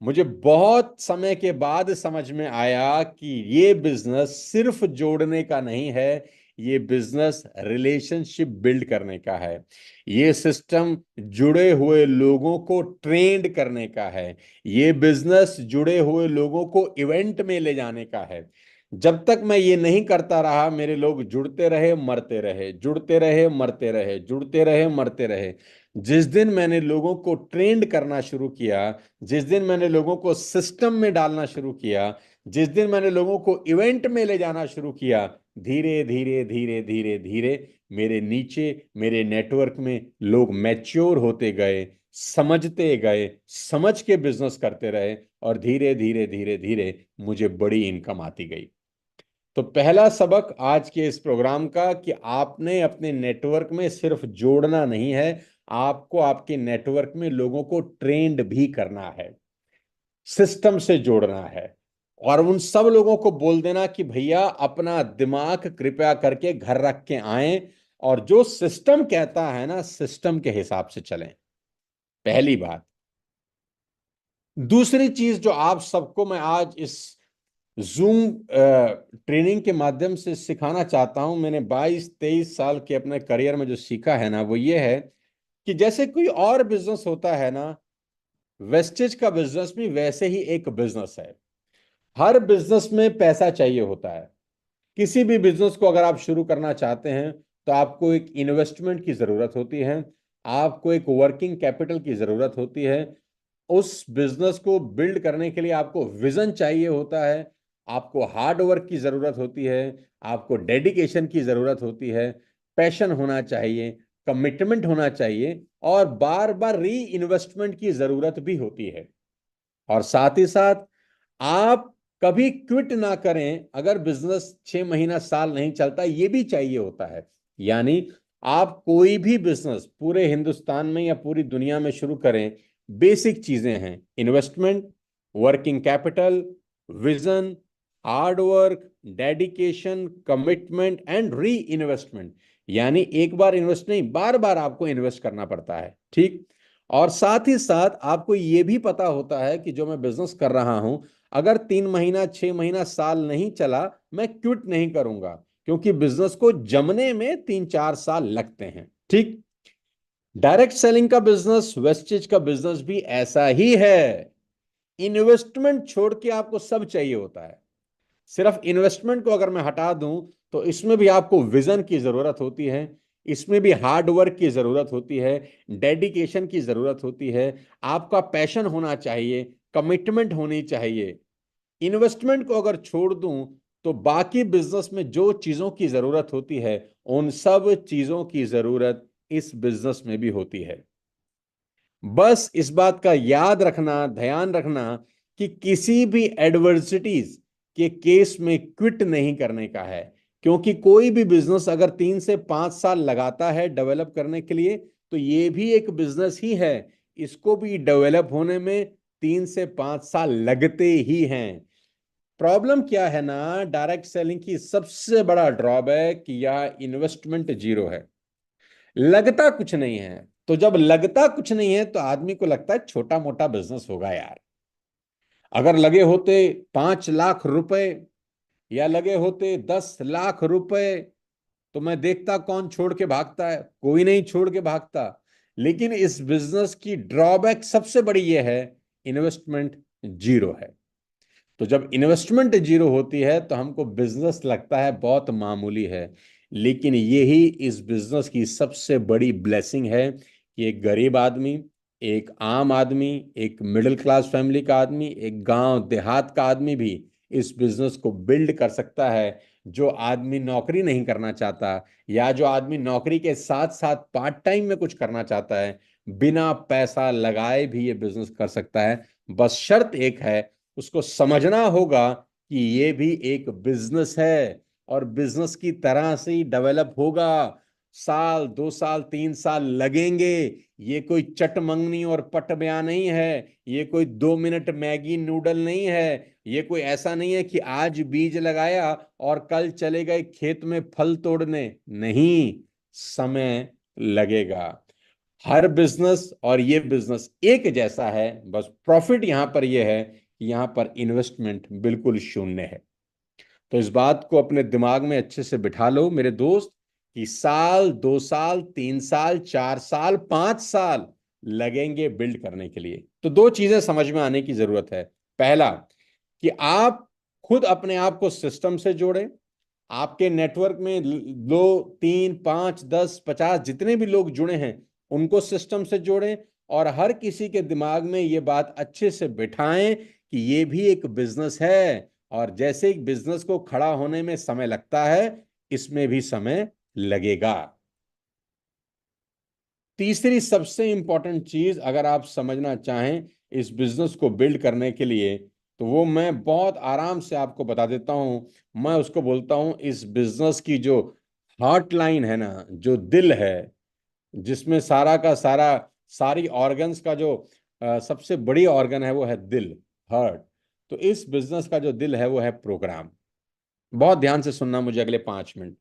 मुझे बहुत समय के बाद समझ में आया कि ये बिजनेस सिर्फ जोड़ने का नहीं है, ये बिजनेस रिलेशनशिप बिल्ड करने का है। ये सिस्टम जुड़े हुए लोगों को ट्रेंड करने का है। ये बिजनेस जुड़े हुए लोगों को इवेंट में ले जाने का है। जब तक मैं ये नहीं करता रहा, मेरे लोग जुड़ते रहे मरते रहे, जुड़ते रहे मरते रहे, जुड़ते रहे मरते रहे। जिस दिन मैंने लोगों को ट्रेंड करना शुरू किया, जिस दिन मैंने लोगों को सिस्टम में डालना शुरू किया, जिस दिन मैंने लोगों को इवेंट में ले जाना शुरू किया, धीरे धीरे धीरे धीरे धीरे मेरे नीचे, मेरे नेटवर्क में लोग मैच्योर होते गए, समझते गए, समझ के बिजनेस करते रहे, और धीरे धीरे धीरे धीरे मुझे बड़ी इनकम आती गई। तो पहला सबक आज के इस प्रोग्राम का, कि आपने अपने नेटवर्क में सिर्फ जोड़ना नहीं है, आपको आपके नेटवर्क में लोगों को ट्रेंड भी करना है, सिस्टम से जोड़ना है। और उन सब लोगों को बोल देना कि भैया अपना दिमाग कृपया करके घर रख के आए, और जो सिस्टम कहता है ना, सिस्टम के हिसाब से चलें। पहली बात। दूसरी चीज जो आप सबको मैं आज इस जूम ट्रेनिंग के माध्यम से सिखाना चाहता हूं, मैंने 22-23 साल के अपने करियर में जो सीखा है ना, वो ये है कि जैसे कोई और बिजनेस होता है ना, वेस्टेज का बिजनेस भी वैसे ही एक बिजनेस है। हर बिजनेस में पैसा चाहिए होता है। किसी भी बिजनेस को अगर आप शुरू करना चाहते हैं तो आपको एक इन्वेस्टमेंट की जरूरत होती है, आपको एक वर्किंग कैपिटल की जरूरत होती है। उस बिजनेस को बिल्ड करने के लिए आपको विजन चाहिए होता है, आपको हार्ड वर्क की जरूरत होती है, आपको डेडिकेशन की जरूरत होती है, पैशन होना चाहिए, कमिटमेंट होना चाहिए, और बार बार री इन्वेस्टमेंट की जरूरत भी होती है। और साथ ही साथ आप कभी क्विट ना करें। अगर बिजनेस 6 महीना साल नहीं चलता, ये भी चाहिए होता है। यानी आप कोई भी बिजनेस पूरे हिंदुस्तान में या पूरी दुनिया में शुरू करें, बेसिक चीजें हैं: investment, working capital, vision, hard work, dedication, commitment and re investment. यानी एक बार इन्वेस्ट नहीं, बार बार आपको इन्वेस्ट करना पड़ता है। ठीक। और साथ ही साथ आपको यह भी पता होता है कि जो मैं बिजनेस कर रहा हूं, अगर 3 महीना 6 महीना साल नहीं चला, मैं क्विट नहीं करूंगा, क्योंकि बिजनेस को जमने में 3-4 साल लगते हैं। ठीक। डायरेक्ट सेलिंग का बिजनेस, वेस्टेज का बिजनेस भी ऐसा ही है। इन्वेस्टमेंट छोड़ के आपको सब चाहिए होता है। सिर्फ इन्वेस्टमेंट को अगर मैं हटा दूं, तो इसमें भी आपको विजन की जरूरत होती है, इसमें भी हार्ड वर्क की जरूरत होती है, डेडिकेशन की जरूरत होती है, आपका पैशन होना चाहिए, कमिटमेंट होनी चाहिए। इन्वेस्टमेंट को अगर छोड़ दूं, तो बाकी बिजनेस में जो चीजों की जरूरत होती है, उन सब चीजों की जरूरत इस बिजनेस में भी होती है। बस इस बात का याद रखना, ध्यान रखना कि किसी भी एडवर्सिटीज के केस में क्विट नहीं करने का है। क्योंकि कोई भी बिजनेस अगर 3 से 5 साल लगाता है डेवलप करने के लिए, तो ये भी एक बिजनेस ही है। इसको भी डेवलप होने में 3 से 5 साल लगते ही हैं। प्रॉब्लम क्या है ना, डायरेक्ट सेलिंग की सबसे बड़ा ड्रॉबैक, या इन्वेस्टमेंट जीरो है, लगता कुछ नहीं है। तो जब लगता कुछ नहीं है, तो आदमी को लगता है छोटा मोटा बिजनेस होगा यार। अगर लगे होते 5 लाख रुपए, या लगे होते 10 लाख रुपए, तो मैं देखता कौन छोड़ के भागता है। कोई नहीं छोड़ के भागता। लेकिन इस बिजनेस की ड्रॉबैक सबसे बड़ी यह है, इन्वेस्टमेंट जीरो है। तो जब इन्वेस्टमेंट जीरो होती है, तो हमको बिजनेस लगता है बहुत मामूली है। लेकिन यही इस बिजनेस की सबसे बड़ी ब्लेसिंग है कि एक गरीब आदमी, एक आम आदमी, एक मिडिल क्लास फैमिली का आदमी, एक गांव देहात का आदमी भी इस बिजनेस को बिल्ड कर सकता है। जो आदमी नौकरी नहीं करना चाहता, या जो आदमी नौकरी के साथ साथ पार्ट टाइम में कुछ करना चाहता है, बिना पैसा लगाए भी ये बिजनेस कर सकता है। बस शर्त एक है, उसको समझना होगा कि ये भी एक बिजनेस है, और बिजनेस की तरह से ही डेवलप होगा। साल 2 साल 3 साल लगेंगे। ये कोई चटमंगनी और पट बया नहीं है। ये कोई 2 मिनट मैगी नूडल नहीं है। ये कोई ऐसा नहीं है कि आज बीज लगाया और कल चले गए खेत में फल तोड़ने। नहीं, समय लगेगा। हर बिजनेस और ये बिजनेस एक जैसा है। बस प्रॉफिट यहां पर यह है कि यहां पर इन्वेस्टमेंट बिल्कुल शून्य है। तो इस बात को अपने दिमाग में अच्छे से बिठा लो मेरे दोस्त, कि साल 2 साल 3 साल 4 साल 5 साल लगेंगे बिल्ड करने के लिए। तो दो चीजें समझ में आने की जरूरत है। पहला, कि आप खुद अपने आप को सिस्टम से जोड़ें। आपके नेटवर्क में 2 3 5 10 50 जितने भी लोग जुड़े हैं, उनको सिस्टम से जोड़ें। और हर किसी के दिमाग में ये बात अच्छे से बिठाएं कि ये भी एक बिजनेस है, और जैसे एक बिजनेस को खड़ा होने में समय लगता है, इसमें भी समय लगेगा। तीसरी सबसे इंपॉर्टेंट चीज अगर आप समझना चाहें इस बिजनेस को बिल्ड करने के लिए, तो वो मैं बहुत आराम से आपको बता देता हूं। मैं उसको बोलता हूं, इस बिजनेस की जो हार्ट लाइन है ना, जो दिल है, जिसमें सारा का सारा, सारी ऑर्गन्स का जो सबसे बड़ी ऑर्गन है वो है दिल, हार्ट। तो इस बिजनेस का जो दिल है वो है प्रोग्राम। बहुत ध्यान से सुनना मुझे अगले 5 मिनट,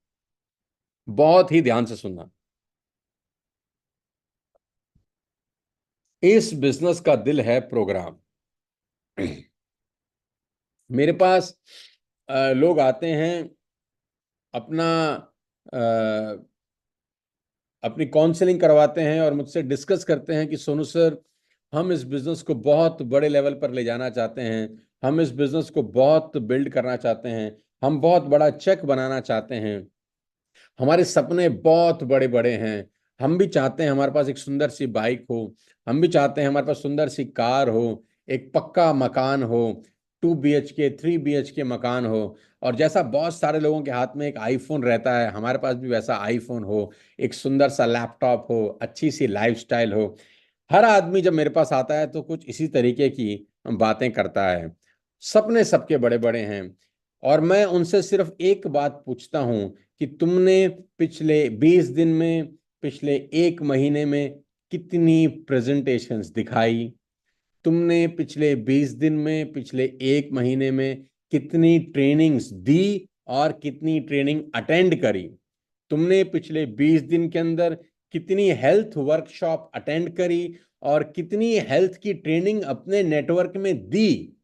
बहुत ही ध्यान से सुनना। इस बिजनेस का दिल है प्रोग्राम। मेरे पास लोग आते हैं, अपना अ, अपनी काउंसलिंग करवाते हैं और मुझसे डिस्कस करते हैं कि सोनू सर, हम इस बिजनेस को बहुत बड़े लेवल पर ले जाना चाहते हैं, हम इस बिजनेस को बहुत बिल्ड करना चाहते हैं, हम बहुत बड़ा चेक बनाना चाहते हैं, हमारे सपने बहुत बड़े बड़े हैं, हम भी चाहते हैं हमारे पास एक सुंदर सी बाइक हो, हम भी चाहते हैं हमारे पास सुंदर सी कार हो, एक पक्का मकान हो, 2 BHK 3 BHK मकान हो, और जैसा बहुत सारे लोगों के हाथ में एक आईफोन रहता है, हमारे पास भी वैसा आईफोन हो, एक सुंदर सा लैपटॉप हो, अच्छी सी लाइफस्टाइल हो। हर आदमी जब मेरे पास आता है तो कुछ इसी तरीके की बातें करता है। सपने सबके बड़े बड़े हैं, और मैं उनसे सिर्फ एक बात पूछता हूं कि तुमने पिछले 20 दिन में, पिछले 1 महीने में कितनी प्रेजेंटेशंस दिखाई? तुमने पिछले 20 दिन में, पिछले 1 महीने में कितनी ट्रेनिंग्स दी और कितनी ट्रेनिंग अटेंड करी? तुमने पिछले 20 दिन के अंदर कितनी हेल्थ वर्कशॉप अटेंड करी और कितनी हेल्थ की ट्रेनिंग अपने नेटवर्क में दी?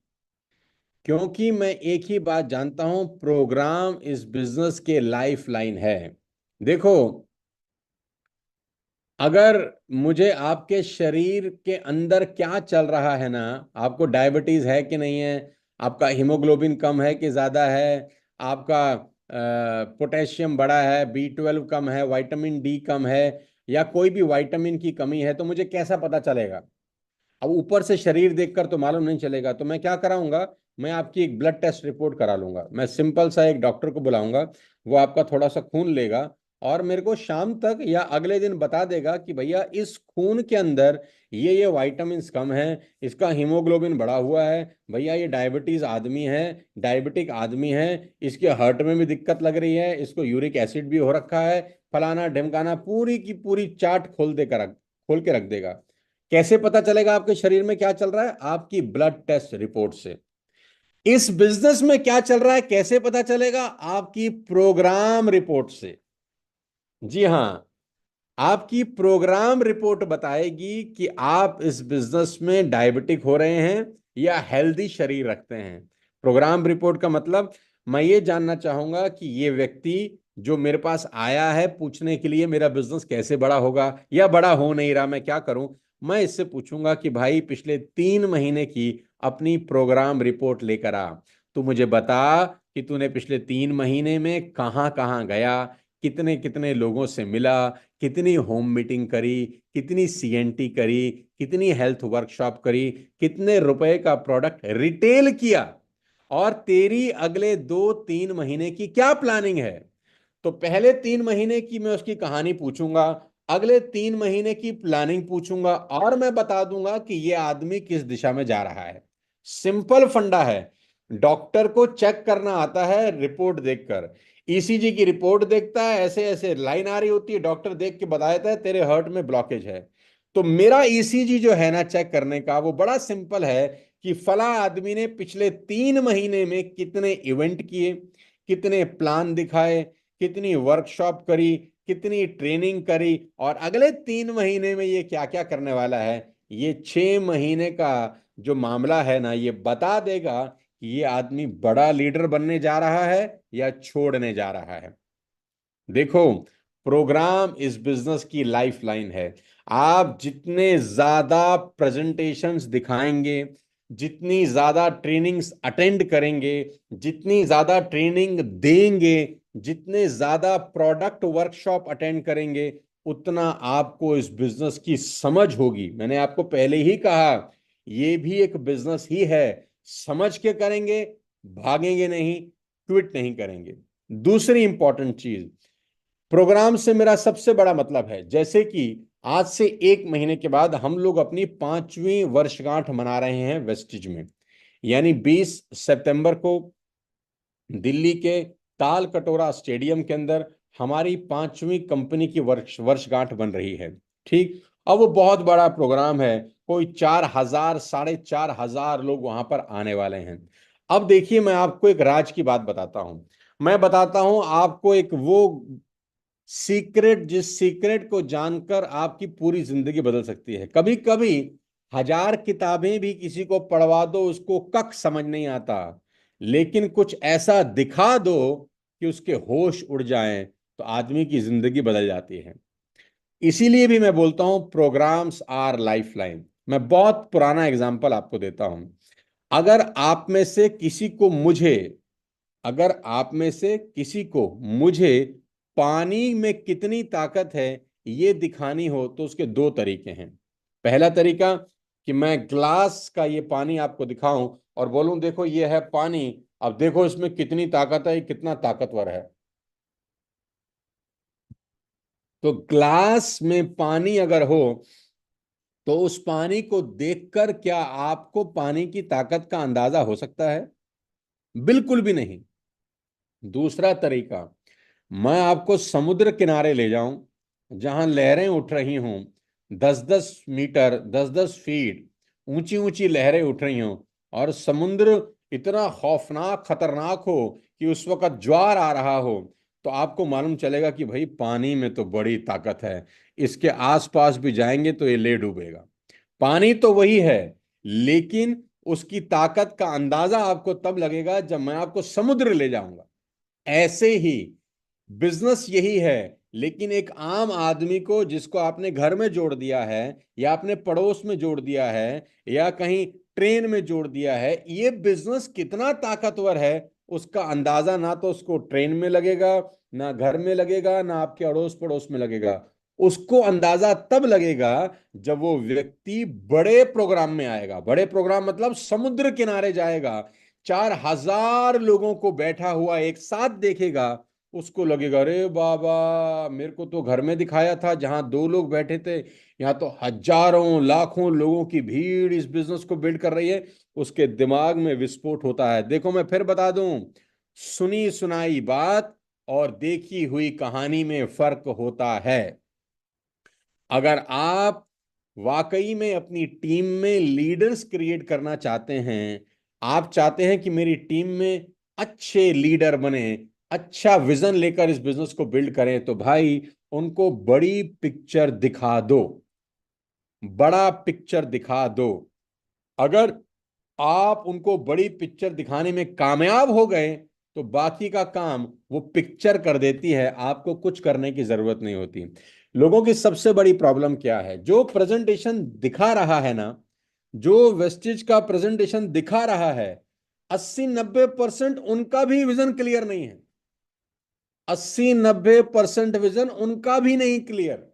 क्योंकि मैं एक ही बात जानता हूं, प्रोग्राम इस बिजनेस के लाइफ लाइन है। देखो, अगर मुझे आपके शरीर के अंदर क्या चल रहा है ना, आपको डायबिटीज है कि नहीं है, आपका हीमोग्लोबिन कम है कि ज्यादा है, आपका पोटेशियम बढ़ा है, B12 कम है, विटामिन डी कम है, या कोई भी विटामिन की कमी है, तो मुझे कैसा पता चलेगा? अब ऊपर से शरीर देखकर तो मालूम नहीं चलेगा, तो मैं क्या कराऊंगा? मैं आपकी एक ब्लड टेस्ट रिपोर्ट करा लूंगा, मैं सिंपल सा एक डॉक्टर को बुलाऊंगा, वो आपका थोड़ा सा खून लेगा और मेरे को शाम तक या अगले दिन बता देगा कि भैया इस खून के अंदर ये विटामिन्स कम है, इसका हीमोग्लोबिन बढ़ा हुआ है, भैया ये डायबिटीज आदमी है, डायबिटिक आदमी है, इसके हार्ट में भी दिक्कत लग रही है, इसको यूरिक एसिड भी हो रखा है, फलाना ढिमकाना, पूरी की पूरी चार्ट खोल के रख देगा। कैसे पता चलेगा आपके शरीर में क्या चल रहा है? आपकी ब्लड टेस्ट रिपोर्ट से। इस बिजनेस में क्या चल रहा है कैसे पता चलेगा? आपकी प्रोग्राम रिपोर्ट से। जी हां, आपकी प्रोग्राम रिपोर्ट बताएगी कि आप इस बिजनेस में डायबिटिक हो रहे हैं या हेल्दी शरीर रखते हैं। प्रोग्राम रिपोर्ट का मतलब, मैं ये जानना चाहूंगा कि ये व्यक्ति जो मेरे पास आया है पूछने के लिए मेरा बिजनेस कैसे बड़ा होगा या बड़ा हो नहीं रहा, मैं क्या करूं? मैं इससे पूछूंगा कि भाई पिछले 3 महीने की अपनी प्रोग्राम रिपोर्ट लेकर आ। तू मुझे बता कि तूने पिछले 3 महीने में कहां कहां गया, कितने कितने लोगों से मिला, कितनी होम मीटिंग करी, कितनी CNT करी, कितनी हेल्थ वर्कशॉप करी, कितने रुपए का प्रोडक्ट रिटेल किया, और तेरी अगले 2-3 महीने की क्या प्लानिंग है? तो पहले 3 महीने की मैं उसकी कहानी पूछूंगा, अगले 3 महीने की प्लानिंग पूछूंगा, और मैं बता दूंगा कि यह आदमी किस दिशा में जा रहा है। सिंपल फंडा है। डॉक्टर को चेक करना आता है रिपोर्ट देखकर। ECG की रिपोर्ट देखता है, ऐसे ऐसे लाइन आ रही होती है, डॉक्टर देख के बता देता है तेरे हार्ट में ब्लॉकेज है। तो मेरा ECG जो है ना चेक करने का, वो बड़ा सिंपल है कि फला आदमी ने पिछले 3 महीने में कितने इवेंट किए, कितने प्लान दिखाए, कितनी वर्कशॉप करी, कितनी ट्रेनिंग करी, और अगले 3 महीने में ये क्या क्या करने वाला है। ये 6 महीने का जो मामला है ना, ये बता देगा कि ये आदमी बड़ा लीडर बनने जा रहा है या छोड़ने जा रहा है। देखो, प्रोग्राम इस बिजनेस की लाइफ लाइन है। आप जितने ज्यादा प्रेजेंटेशंस दिखाएंगे, जितनी ज्यादा ट्रेनिंग्स अटेंड करेंगे, जितनी ज्यादा ट्रेनिंग देंगे, जितने ज्यादा प्रोडक्ट वर्कशॉप अटेंड करेंगे, उतना आपको इस बिजनेस की समझ होगी। मैंने आपको पहले ही कहा, ये भी एक बिजनेस ही है। समझ के करेंगे, भागेंगे नहीं, क्विट नहीं करेंगे। दूसरी इंपॉर्टेंट चीज, प्रोग्राम से मेरा सबसे बड़ा मतलब है, जैसे कि आज से 1 महीने के बाद हम लोग अपनी 5वीं वर्षगांठ मना रहे हैं वेस्टिज में। यानी 20 सितंबर को दिल्ली के ताल कटोरा स्टेडियम के अंदर हमारी 5वीं कंपनी की वर्षगांठ बन रही है। ठीक, अब वो बहुत बड़ा प्रोग्राम है, कोई 4,000 4,500 लोग वहां पर आने वाले हैं। अब देखिए, मैं आपको एक राज की बात बताता हूं। मैं बताता हूं आपको एक वो सीक्रेट, जिस सीक्रेट को जानकर आपकी पूरी जिंदगी बदल सकती है। कभी कभी हजार किताबें भी किसी को पढ़वा दो, उसको कख समझ नहीं आता, लेकिन कुछ ऐसा दिखा दो कि उसके होश उड़ जाएं, तो आदमी की जिंदगी बदल जाती है। इसीलिए भी मैं बोलता हूं प्रोग्राम्स आर लाइफलाइन। मैं बहुत पुराना एग्जांपल आपको देता हूं। अगर आप में से किसी को मुझे अगर आप में से किसी को मुझे पानी में कितनी ताकत है ये दिखानी हो, तो उसके दो तरीके हैं। पहला तरीका कि मैं ग्लास का ये पानी आपको दिखाऊं और बोलूं देखो ये है पानी, अब देखो इसमें कितनी ताकत है, ये कितना ताकतवर है। तो ग्लास में पानी अगर हो तो उस पानी को देखकर क्या आपको पानी की ताकत का अंदाजा हो सकता है? बिल्कुल भी नहीं। दूसरा तरीका, मैं आपको समुद्र किनारे ले जाऊं जहां लहरें उठ रही हों, 10-10 मीटर, 10-10 फीट ऊंची ऊंची लहरें उठ रही हों, और समुद्र इतना खौफनाक खतरनाक हो कि उस वक्त ज्वार आ रहा हो, तो आपको मालूम चलेगा कि भाई पानी में तो बड़ी ताकत है, इसके आसपास भी जाएंगे तो ये ले डूबेगा। पानी तो वही है, लेकिन उसकी ताकत का अंदाजा आपको तब लगेगा जब मैं आपको समुद्र ले जाऊंगा। ऐसे ही बिजनेस यही है, लेकिन एक आम आदमी को जिसको आपने घर में जोड़ दिया है, या अपने पड़ोस में जोड़ दिया है, या कहीं ट्रेन में जोड़ दिया है, ये बिजनेस कितना ताकतवर है उसका अंदाजा ना तो उसको ट्रेन में लगेगा, ना घर में लगेगा, ना आपके अड़ोस पड़ोस में लगेगा। उसको अंदाजा तब लगेगा जब वो व्यक्ति बड़े प्रोग्राम में आएगा। बड़े प्रोग्राम मतलब समुद्र किनारे जाएगा, 4,000 लोगों को बैठा हुआ एक साथ देखेगा, उसको लगेगा अरे बाबा, मेरे को तो घर में दिखाया था जहां 2 लोग बैठे थे, यहाँ तो हजारों लाखों लोगों की भीड़ इस बिजनेस को बिल्ड कर रही है। उसके दिमाग में विस्फोट होता है। देखो मैं फिर बता दूं, सुनी सुनाई बात और देखी हुई कहानी में फर्क होता है। अगर आप वाकई में अपनी टीम में लीडर्स क्रिएट करना चाहते हैं, आप चाहते हैं कि मेरी टीम में अच्छे लीडर बने, अच्छा विजन लेकर इस बिजनेस को बिल्ड करें, तो भाई उनको बड़ी पिक्चर दिखा दो, बड़ा पिक्चर दिखा दो। अगर आप उनको बड़ी पिक्चर दिखाने में कामयाब हो गए, तो बाकी का काम वो पिक्चर कर देती है, आपको कुछ करने की जरूरत नहीं होती। लोगों की सबसे बड़ी प्रॉब्लम क्या है? जो प्रेजेंटेशन दिखा रहा है ना, जो वेस्टेज का प्रेजेंटेशन दिखा रहा है, 80-90% उनका भी विजन क्लियर नहीं है। 80-90% विजन उनका भी नहीं क्लियर।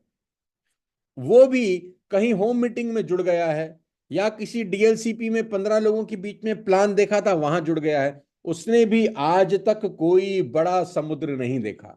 वो भी कहीं होम मीटिंग में जुड़ गया है, या किसी डीएलसीपी में 15 लोगों के बीच में प्लान देखा था वहां जुड़ गया है। उसने भी आज तक कोई बड़ा समुद्र नहीं देखा।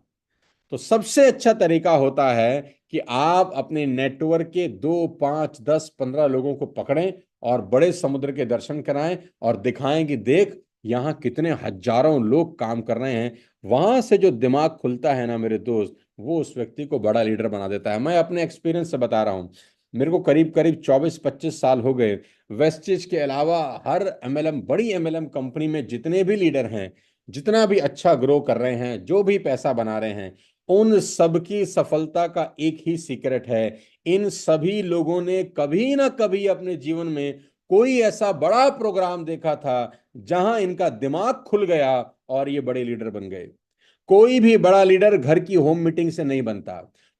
तो सबसे अच्छा तरीका होता है कि आप अपने नेटवर्क के 2, 5, 10, 15 लोगों को पकड़ें और बड़े समुद्र के दर्शन कराएं और दिखाएं कि देख यहाँ कितने हजारों लोग काम कर रहे हैं। वहां से जो दिमाग खुलता है ना मेरे दोस्त, वो उस व्यक्ति को बड़ा लीडर बना देता है। मैं अपने एक्सपीरियंस से बता रहा हूँ। मेरे को करीब करीब 24-25 साल हो गए। वेस्टेज के अलावा हर एमएलएम, बड़ी एमएलएम कंपनी में जितने भी लीडर हैं, जितना भी अच्छा ग्रो कर रहे हैं, जो भी पैसा बना रहे हैं, उन सबकी सफलता का एक ही सीक्रेट है। इन सभी लोगों ने कभी ना कभी अपने जीवन में कोई ऐसा बड़ा प्रोग्राम देखा था जहां इनका दिमाग खुल गया और ये बड़े लीडर बन गए। कोई भी बड़ा लीडर घर की होम मीटिंग से नहीं बनता।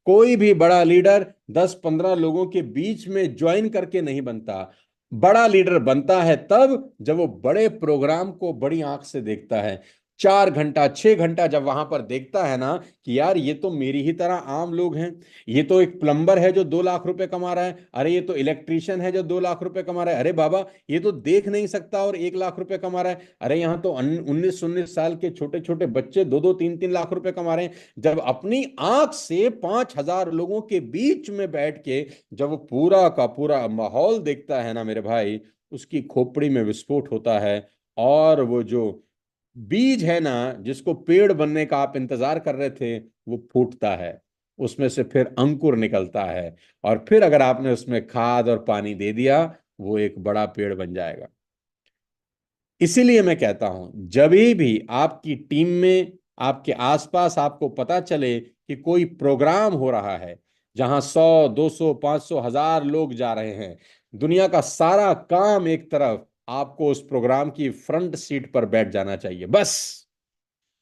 कोई भी बड़ा लीडर 10-15 लोगों के बीच में ज्वाइन करके नहीं बनता। बड़ा लीडर बनता है तब जब वो बड़े प्रोग्राम को बड़ी आंख से देखता है। 4 घंटा 6 घंटा जब वहां पर देखता है ना कि यार ये तो मेरी ही तरह आम लोग हैं, ये तो एक प्लम्बर है जो 2 लाख रुपए कमा रहा है, अरे ये तो इलेक्ट्रीशियन है जो 2 लाख रुपए कमा रहा है, अरे बाबा ये तो देख नहीं सकता और 1 लाख रुपए कमा रहा है, अरे यहाँ तो 19-19 साल के छोटे छोटे बच्चे 2-2, 3-3 लाख रुपए कमा रहे हैं। जब अपनी आंख से 5,000 लोगों के बीच में बैठ के जब वो पूरा का पूरा माहौल देखता है ना मेरे भाई, उसकी खोपड़ी में विस्फोट होता है। और वो जो बीज है ना, जिसको पेड़ बनने का आप इंतजार कर रहे थे, वो फूटता है, उसमें से फिर अंकुर निकलता है, और फिर अगर आपने उसमें खाद और पानी दे दिया, वो एक बड़ा पेड़ बन जाएगा। इसीलिए मैं कहता हूं, जब भी आपकी टीम में, आपके आसपास आपको पता चले कि कोई प्रोग्राम हो रहा है जहां 100, 200, 500, 1,000 लोग जा रहे हैं, दुनिया का सारा काम एक तरफ, आपको उस प्रोग्राम की फ्रंट सीट पर बैठ जाना चाहिए बस।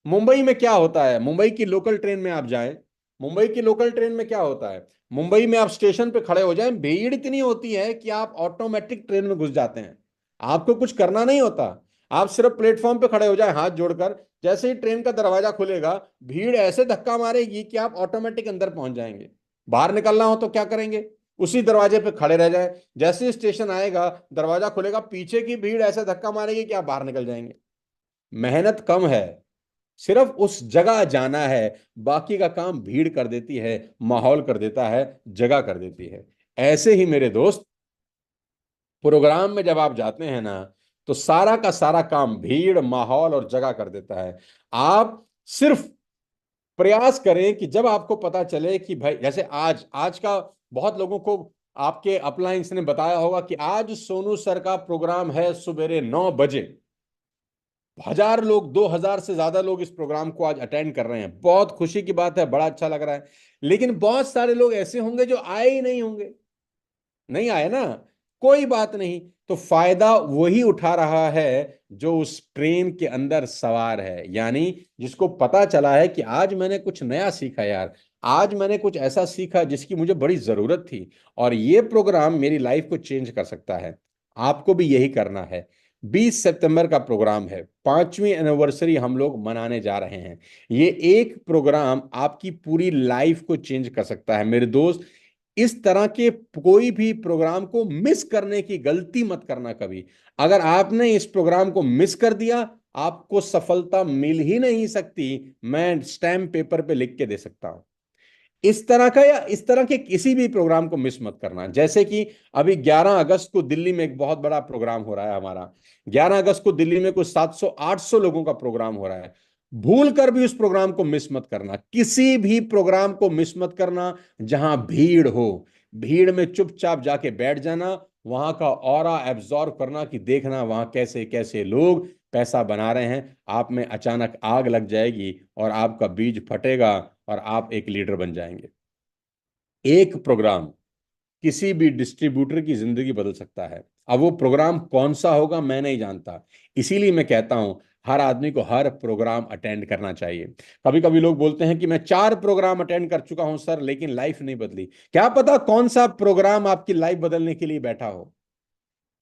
मुंबई में क्या होता है, मुंबई की लोकल ट्रेन में आप जाएं, मुंबई की लोकल ट्रेन में क्या होता है, मुंबई में आप स्टेशन पे खड़े हो जाएं, भीड़ इतनी होती है कि आप ऑटोमेटिक ट्रेन में घुस जाते हैं। आपको कुछ करना नहीं होता, आप सिर्फ प्लेटफॉर्म पे खड़े हो जाएं हाथ जोड़कर, जैसे ही ट्रेन का दरवाजा खुलेगा भीड़ ऐसे धक्का मारेगी कि आप ऑटोमेटिक अंदर पहुंच जाएंगे। बाहर निकलना हो तो क्या करेंगे, उसी दरवाजे पे खड़े रह जाए, जैसे ही स्टेशन आएगा दरवाजा खुलेगा पीछे की भीड़ ऐसे धक्का मारेगी कि आप बाहर निकल जाएंगे। मेहनत कम है, सिर्फ उस जगह जाना है, बाकी का काम भीड़ कर देती है, माहौल कर देता है, जगह कर देती है। ऐसे ही मेरे दोस्त, प्रोग्राम में जब आप जाते हैं ना, तो सारा का सारा काम भीड़, माहौल और जगह कर देता है। आप सिर्फ प्रयास करें कि जब आपको पता चले कि भाई, जैसे आज आज का, बहुत लोगों को आपके अपलाइंस ने बताया होगा कि आज सोनू सर का प्रोग्राम है सवेरे 9 बजे। 1,000 लोग, 2,000 से ज्यादा लोग इस प्रोग्राम को आज अटेंड कर रहे हैं, बहुत खुशी की बात है, बड़ा अच्छा लग रहा है। लेकिन बहुत सारे लोग ऐसे होंगे जो आए ही नहीं होंगे, नहीं आए ना, कोई बात नहीं। तो फायदा वही उठा रहा है जो उस ट्रेन के अंदर सवार है, यानी जिसको पता चला है कि आज मैंने कुछ नया सीखा यार, आज मैंने कुछ ऐसा सीखा जिसकी मुझे बड़ी जरूरत थी, और ये प्रोग्राम मेरी लाइफ को चेंज कर सकता है। आपको भी यही करना है। 20 सितंबर का प्रोग्राम है, 5वीं एनिवर्सरी हम लोग मनाने जा रहे हैं। ये एक प्रोग्राम आपकी पूरी लाइफ को चेंज कर सकता है मेरे दोस्त। इस तरह के कोई भी प्रोग्राम को मिस करने की गलती मत करना कभी। अगर आपने इस प्रोग्राम को मिस कर दिया, आपको सफलता मिल ही नहीं सकती, मैं स्टैम्प पेपर पे लिख के दे सकता हूं। इस तरह का या इस तरह के किसी भी प्रोग्राम को मिस मत करना। जैसे कि अभी 11 अगस्त को दिल्ली में एक बहुत बड़ा प्रोग्राम हो रहा है हमारा, 11 अगस्त को दिल्ली में कुछ 700-800 लोगों का प्रोग्राम हो रहा है। भूल कर भी उस प्रोग्राम को मिस मत करना, किसी भी प्रोग्राम को मिस मत करना जहां भीड़ हो। भीड़ में चुपचाप जाके बैठ जाना, वहां का ऑरा एब्जॉर्व करना कि देखना वहां कैसे कैसे लोग पैसा बना रहे हैं। आप में अचानक आग लग जाएगी और आपका बीज फटेगा और आप एक लीडर बन जाएंगे। एक प्रोग्राम किसी भी डिस्ट्रीब्यूटर की जिंदगी बदल सकता है। अब वो प्रोग्राम कौन सा होगा मैं नहीं जानता, इसीलिए मैं कहता हूं हर आदमी को हर प्रोग्राम अटेंड करना चाहिए। कभी कभी लोग बोलते हैं कि मैं 4 प्रोग्राम अटेंड कर चुका हूं सर, लेकिन लाइफ नहीं बदली। क्या पता कौन सा प्रोग्राम आपकी लाइफ बदलने के लिए बैठा हो।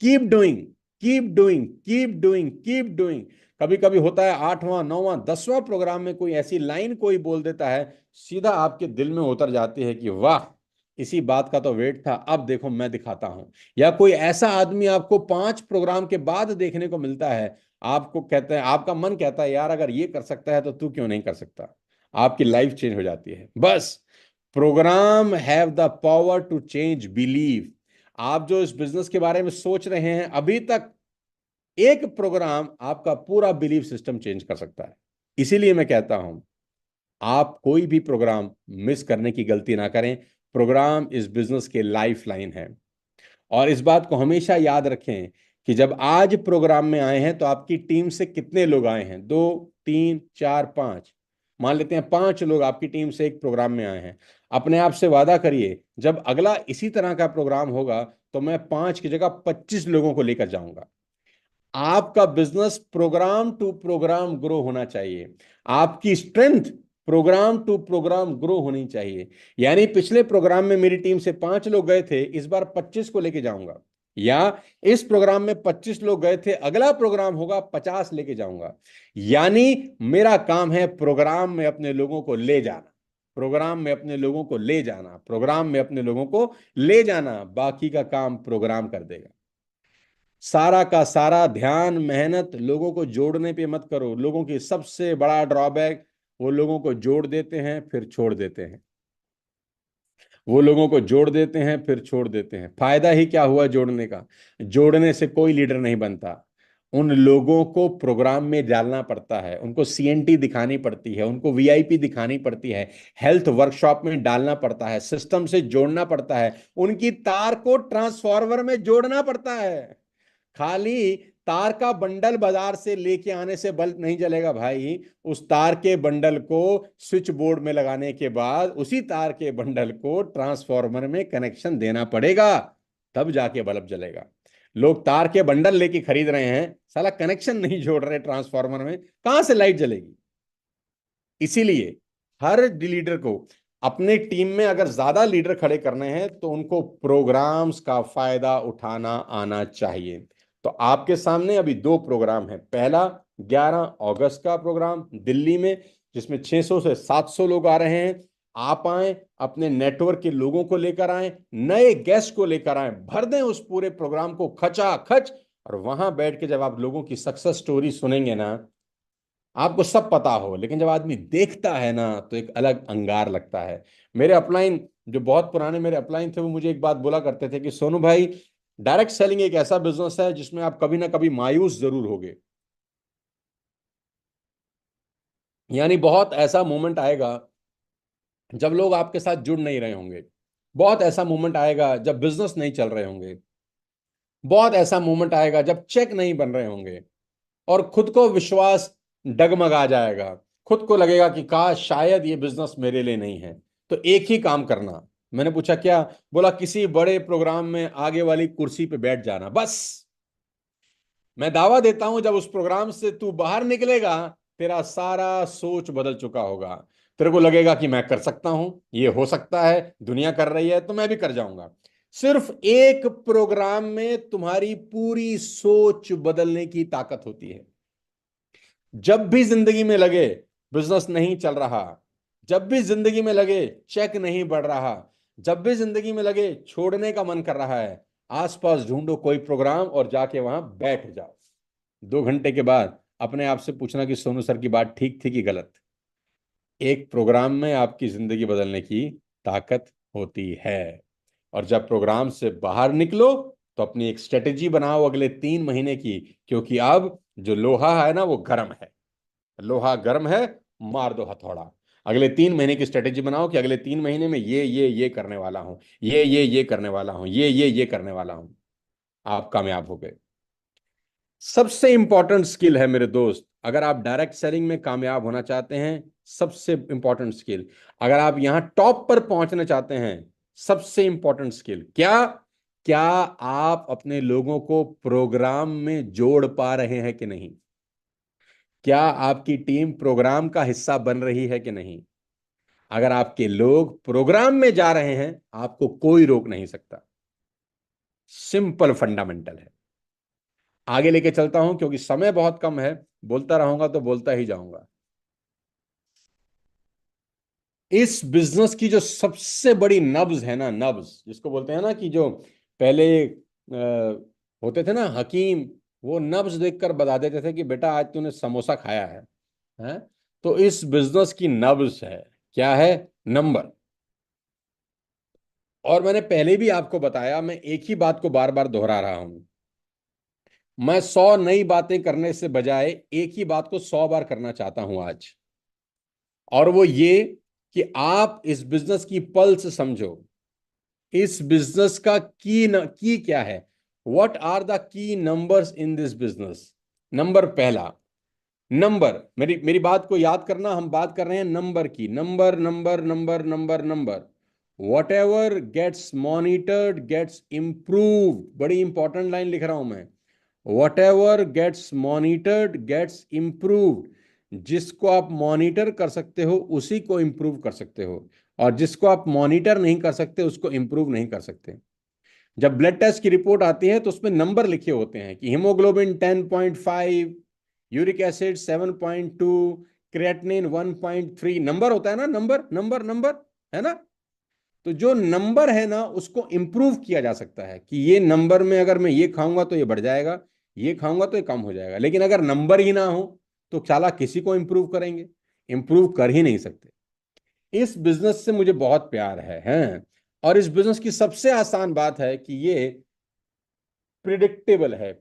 Keep doing, keep doing, keep doing, keep doing. कभी कभी होता है 8वां 9वां 10वां प्रोग्राम में कोई ऐसी लाइन कोई बोल देता है, सीधा आपके दिल में उतर जाती है कि वाह, इसी बात का तो वेट था, अब देखो मैं दिखाता हूं। या कोई ऐसा आदमी आपको 5 प्रोग्राम के बाद देखने को मिलता है, आपको कहते हैं, आपका मन कहता है यार अगर ये कर सकता है तो तू क्यों नहीं कर सकता। आपकी लाइफ चेंज हो जाती है बस। Program have the power to change believe. आप जो इस बिजनेस के बारे में सोच रहे हैं अभी तक, एक प्रोग्राम आपका पूरा बिलीफ सिस्टम चेंज कर सकता है। इसीलिए मैं कहता हूं आप कोई भी प्रोग्राम मिस करने की गलती ना करें। प्रोग्राम इस बिजनेस के लाइफ लाइन है। और इस बात को हमेशा याद रखें कि जब आज प्रोग्राम में आए हैं तो आपकी टीम से कितने लोग आए हैं, 2 3 4 5, मान लेते हैं 5 लोग आपकी टीम से एक प्रोग्राम में आए हैं। अपने आप से वादा करिए जब अगला इसी तरह का प्रोग्राम होगा तो मैं 5 की जगह 25 लोगों को लेकर जाऊंगा। आपका business program to program grow होना चाहिए। आपकी strength program to program grow होनी चाहिए। यानी पिछले प्रोग्राम में मेरी टीम से 5 लोग गए थे, इस बार 25 को लेके जाऊंगा। या इस प्रोग्राम में 25 लोग गए थे, अगला प्रोग्राम होगा 50 लेके जाऊंगा। यानी मेरा काम है प्रोग्राम में अपने लोगों को ले जाना, प्रोग्राम में अपने लोगों को ले जाना, प्रोग्राम में अपने लोगों को ले जाना, बाकी का काम प्रोग्राम कर देगा। सारा का सारा ध्यान मेहनत लोगों को जोड़ने पे मत करो। लोगों की सबसे बड़ा ड्रॉबैक, वो लोगों को जोड़ देते हैं फिर छोड़ देते हैं। वो लोगों को जोड़ देते हैं फिर छोड़ देते हैं, फायदा ही क्या हुआ जोड़ने का। जोड़ने से कोई लीडर नहीं बनता। उन लोगों को प्रोग्राम में डालना पड़ता है, उनको सीएनटी दिखानी पड़ती है, उनको वीआईपी दिखानी पड़ती है, हेल्थ वर्कशॉप में डालना पड़ता है, सिस्टम से जोड़ना पड़ता है, उनकी तार को ट्रांसफार्मर में जोड़ना पड़ता है। खाली तार का बंडल बाजार से लेके आने से बल्ब नहीं जलेगा भाई। उस तार के बंडल को स्विच बोर्ड में लगाने के बाद उसी तार के बंडल को ट्रांसफार्मर में कनेक्शन देना पड़ेगा। तब जाके बल्ब जलेगा। लोग तार के बंडल लेके खरीद रहे हैं, साला कनेक्शन नहीं जोड़ रहे ट्रांसफार्मर में, कहां से लाइट जलेगी? इसीलिए हर लीडर को अपने टीम में अगर ज्यादा लीडर खड़े करने हैं तो उनको प्रोग्राम्स का फायदा उठाना आना चाहिए। तो आपके सामने अभी दो प्रोग्राम है। पहला 11 अगस्त का प्रोग्राम दिल्ली में, जिसमें 600 से 700 लोग आ रहे हैं। आप आए, अपने नेटवर्क के लोगों को लेकर आए, नए गेस्ट को लेकर आए, भर दें उस पूरे प्रोग्राम को खचाखच। और वहां बैठ के जब आप लोगों की सक्सेस स्टोरी सुनेंगे ना, आपको सब पता हो, लेकिन जब आदमी देखता है ना तो एक अलग अंगार लगता है। मेरे अपलाइन, जो बहुत पुराने मेरे अपलाइन थे, वो मुझे एक बात बोला करते थे कि सोनू भाई, डायरेक्ट सेलिंग एक ऐसा बिजनेस है जिसमें आप कभी ना कभी मायूस जरूर होगे। यानी बहुत ऐसा मोमेंट आएगा जब लोग आपके साथ जुड़ नहीं रहे होंगे। बहुत ऐसा मोमेंट आएगा जब बिजनेस नहीं चल रहे होंगे। बहुत ऐसा मोमेंट आएगा जब चेक नहीं बन रहे होंगे। और खुद को विश्वास डगमगा जाएगा। खुद को लगेगा कि काश शायद ये बिजनेस मेरे लिए नहीं है। तो एक ही काम करना। मैंने पूछा क्या? बोला किसी बड़े प्रोग्राम में आगे वाली कुर्सी पे बैठ जाना, बस। मैं दावा देता हूं जब उस प्रोग्राम से तू बाहर निकलेगा, तेरा सारा सोच बदल चुका होगा। तेरे को लगेगा कि मैं कर सकता हूं, ये हो सकता है, दुनिया कर रही है तो मैं भी कर जाऊंगा। सिर्फ एक प्रोग्राम में तुम्हारी पूरी सोच बदलने की ताकत होती है। जब भी जिंदगी में लगे बिजनेस नहीं चल रहा, जब भी जिंदगी में लगे चेक नहीं बढ़ रहा, जब भी जिंदगी में लगे छोड़ने का मन कर रहा है, आसपास ढूंढो कोई प्रोग्राम और जाके वहां बैठ जाओ। 2 घंटे के बाद अपने आप से पूछना कि सोनू सर की बात ठीक थी कि गलत। एक प्रोग्राम में आपकी जिंदगी बदलने की ताकत होती है। और जब प्रोग्राम से बाहर निकलो तो अपनी एक स्ट्रेटेजी बनाओ अगले 3 महीने की, क्योंकि अब जो लोहा है ना वो गर्म है। लोहा गर्म है, मार दो हथौड़ा। अगले 3 महीने की स्ट्रेटेजी बनाओ कि अगले 3 महीने में ये करने वाला हूं, ये करने वाला हूं, ये करने वाला हूं। आप कामयाब हो गए। सबसे इंपॉर्टेंट स्किल है मेरे दोस्त, अगर आप डायरेक्ट सेलिंग में कामयाब होना चाहते हैं, सबसे इंपॉर्टेंट स्किल, अगर आप यहां टॉप पर पहुंचना चाहते हैं, सबसे इंपॉर्टेंट स्किल क्या? क्या आप अपने लोगों को प्रोग्राम में जोड़ पा रहे हैं कि नहीं? क्या आपकी टीम प्रोग्राम का हिस्सा बन रही है कि नहीं? अगर आपके लोग प्रोग्राम में जा रहे हैं, आपको कोई रोक नहीं सकता। सिंपल फंडामेंटल है। आगे लेके चलता हूं क्योंकि समय बहुत कम है, बोलता रहूंगा तो बोलता ही जाऊंगा। इस बिजनेस की जो सबसे बड़ी नब्ज है ना, नब्ज जिसको बोलते हैं ना, कि जो पहले होते थे ना हकीम, वो नब्ज देखकर बता देते थे कि बेटा आज तूने समोसा खाया है? तो इस बिजनेस की नब्ज है, क्या है? नंबर। और मैंने पहले भी आपको बताया, मैं एक ही बात को बार बार दोहरा रहा हूं। मैं 100 नई बातें करने से बजाय एक ही बात को 100 बार करना चाहता हूं आज। और वो ये कि आप इस बिजनेस की पल्स समझो। इस बिजनेस का की क्या है? What are the key numbers in this business? Number पहला, नंबर, मेरी मेरी बात को याद करना, हम बात कर रहे हैं नंबर की। Number number number number number. Whatever gets monitored gets improved. बड़ी इंपॉर्टेंट लाइन लिख रहा हूं मैं। Whatever gets monitored gets improved. जिसको आप मॉनिटर कर सकते हो उसी को इम्प्रूव कर सकते हो, और जिसको आप मॉनिटर नहीं कर सकते उसको इम्प्रूव नहीं कर सकते। जब ब्लड टेस्ट की रिपोर्ट आती है तो उसमें नंबर लिखे होते हैं कि haemoglobin 10.5, uric acid 7.2, creatinine 1.3। Number होता है ना, नंबर नंबर नंबर, है ना? तो जो नंबर है ना उसको इंप्रूव किया जा सकता है कि ये नंबर में अगर मैं ये खाऊंगा तो ये बढ़ जाएगा, ये खाऊंगा तो ये कम हो जाएगा। लेकिन अगर नंबर ही ना हो तो साला किसी को इंप्रूव करेंगे? इंप्रूव कर ही नहीं सकते। इस बिजनेस से मुझे बहुत प्यार है हैं? और इस बिजनेस की सबसे आसान बात है कि ये प्रिडिक्टेबल है।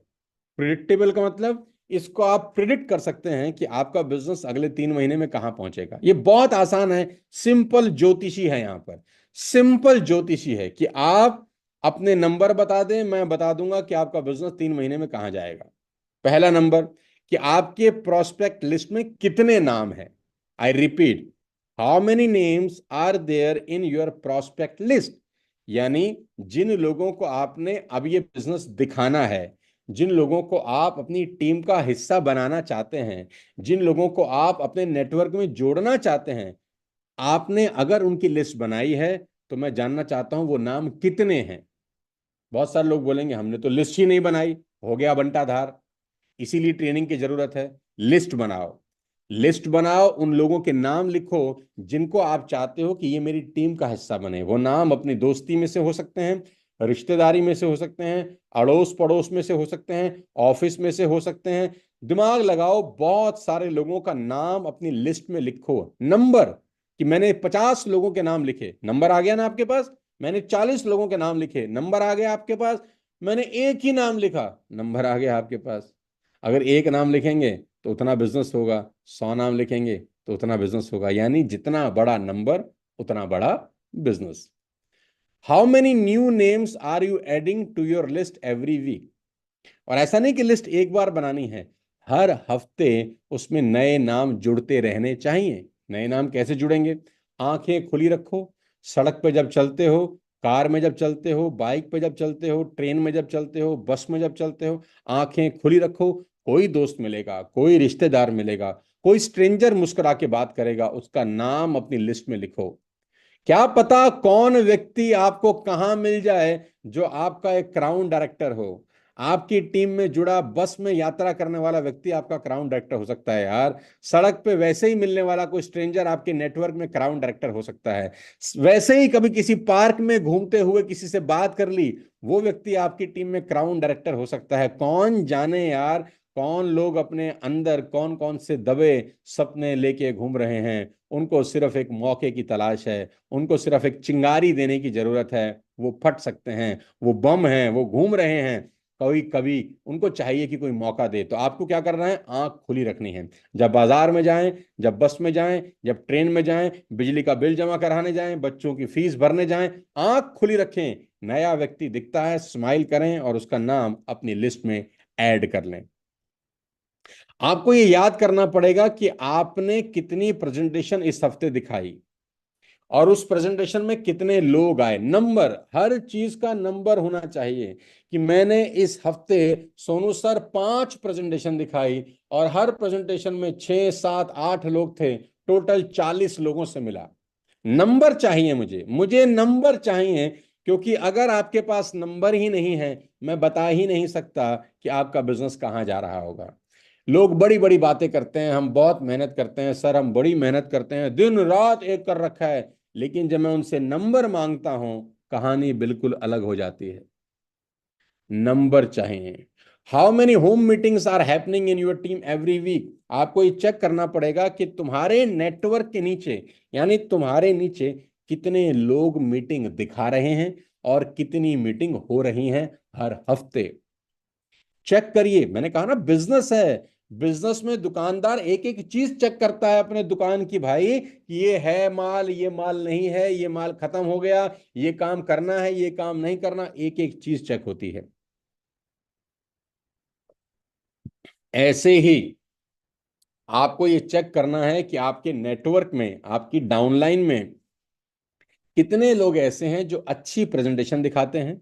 प्रिडिक्टेबल का मतलब, इसको आप प्रिडिक्ट कर सकते हैं कि आपका बिजनेस अगले 3 महीने में कहां पहुंचेगा। ये बहुत आसान है। सिंपल ज्योतिषी है यहां पर। सिंपल ज्योतिषी है कि आप अपने नंबर बता दें, मैं बता दूंगा कि आपका बिजनेस 3 महीने में कहां जाएगा। पहला नंबर, कि आपके प्रोस्पेक्ट लिस्ट में कितने नाम हैं। I repeat, how many names are there in your prospect list. यानी जिन लोगों को आपने अब ये बिजनेस दिखाना है, जिन लोगों को आप अपनी टीम का हिस्सा बनाना चाहते हैं, जिन लोगों को आप अपने नेटवर्क में जोड़ना चाहते हैं, आपने अगर उनकी लिस्ट बनाई है तो मैं जानना चाहता हूं वो नाम कितने हैं। बहुत सारे लोग बोलेंगे हमने तो लिस्ट ही नहीं बनाई, हो गया बंटाधार। इसीलिए ट्रेनिंग की जरूरत है। लिस्ट बनाओ, लिस्ट बनाओ, उन लोगों के नाम लिखो जिनको आप चाहते हो कि ये मेरी टीम का हिस्सा बने। वो नाम अपनी दोस्ती में से हो सकते हैं, रिश्तेदारी में से हो सकते हैं, अड़ोस पड़ोस में से हो सकते हैं, ऑफिस में से हो सकते हैं। दिमाग लगाओ, बहुत सारे लोगों का नाम अपनी लिस्ट में लिखो। नंबर, कि मैंने 50 लोगों के नाम लिखे, नंबर आ गया ना आपके पास। मैंने 40 लोगों के नाम लिखे, नंबर आ गया आपके पास। मैंने एक ही नाम लिखा, नंबर आ गया आपके पास। अगर एक नाम लिखेंगे तो उतना बिजनेस होगा, 100 नाम लिखेंगे तो उतना बिजनेस होगा। यानी जितना बड़ा नंबर उतना बड़ा business. How many new names are you adding to your list every week? और ऐसा नहीं कि लिस्ट एक बार बनानी है, हर हफ्ते उसमें नए नाम जुड़ते रहने चाहिए। नए नाम कैसे जुड़ेंगे? आंखें खुली रखो, सड़क पे जब चलते हो, कार में जब चलते हो, बाइक पे जब चलते हो, ट्रेन में जब चलते हो, बस में जब चलते हो, आंखें खुली रखो। कोई दोस्त मिलेगा, कोई रिश्तेदार मिलेगा, कोई स्ट्रेंजर मुस्कुरा के बात करेगा, उसका नाम अपनी लिस्ट में लिखो। क्या पता कौन व्यक्ति आपको कहां मिल जाए जो आपका एक क्राउन डायरेक्टर हो। आपकी टीम में जुड़ा बस में यात्रा करने वाला व्यक्ति आपका क्राउन डायरेक्टर हो सकता है यार। सड़क पे वैसे ही मिलने वाला कोई स्ट्रेंजर आपके नेटवर्क में क्राउन डायरेक्टर हो सकता है। वैसे ही कभी किसी पार्क में घूमते हुए किसी से बात कर ली, वो व्यक्ति आपकी टीम में क्राउन डायरेक्टर हो सकता है। कौन जाने यार, कौन लोग अपने अंदर कौन कौन से दबे सपने लेके घूम रहे हैं। उनको सिर्फ एक मौके की तलाश है, उनको सिर्फ एक चिंगारी देने की जरूरत है। वो फट सकते हैं, वो बम हैं, वो घूम रहे हैं। कभी कभी उनको चाहिए कि कोई मौका दे। तो आपको क्या करना है? आंख खुली रखनी है। जब बाजार में जाएं, जब बस में जाएं, जब ट्रेन में जाएं, बिजली का बिल जमा कराने जाएं, बच्चों की फीस भरने जाएं, आंख खुली रखें। नया व्यक्ति दिखता है, स्माइल करें और उसका नाम अपनी लिस्ट में ऐड कर लें। आपको ये याद करना पड़ेगा कि आपने कितनी प्रेजेंटेशन इस हफ्ते दिखाई और उस प्रेजेंटेशन में कितने लोग आए। नंबर, हर चीज का नंबर होना चाहिए कि मैंने इस हफ्ते सोनू सर 5 प्रेजेंटेशन दिखाई और हर प्रेजेंटेशन में 6 7 8 लोग थे, टोटल 40 लोगों से मिला। नंबर चाहिए, मुझे नंबर चाहिए। क्योंकि अगर आपके पास नंबर ही नहीं है, मैं बता ही नहीं सकता कि आपका बिजनेस कहां जा रहा होगा। लोग बड़ी बड़ी बातें करते हैं, हम बहुत मेहनत करते हैं सर, हम बड़ी मेहनत करते हैं, दिन रात एक कर रखा है, लेकिन जब मैं उनसे नंबर मांगता हूं, कहानी बिल्कुल अलग हो जाती है। नंबर चाहिए। How many home meetings are happening in your team every week? आपको ये चेक करना पड़ेगा कि तुम्हारे नेटवर्क के नीचे, यानी तुम्हारे नीचे कितने लोग मीटिंग दिखा रहे हैं और कितनी मीटिंग हो रही हैं हर हफ्ते। चेक करिए। मैंने कहा ना, बिजनेस है। बिजनेस में दुकानदार एक एक चीज चेक करता है अपने दुकान की, भाई कि ये है माल, ये माल नहीं है, ये माल खत्म हो गया, ये काम करना है, ये काम नहीं करना, एक एक चीज चेक होती है। ऐसे ही आपको ये चेक करना है कि आपके नेटवर्क में, आपकी डाउनलाइन में कितने लोग ऐसे हैं जो अच्छी प्रेजेंटेशन दिखाते हैं।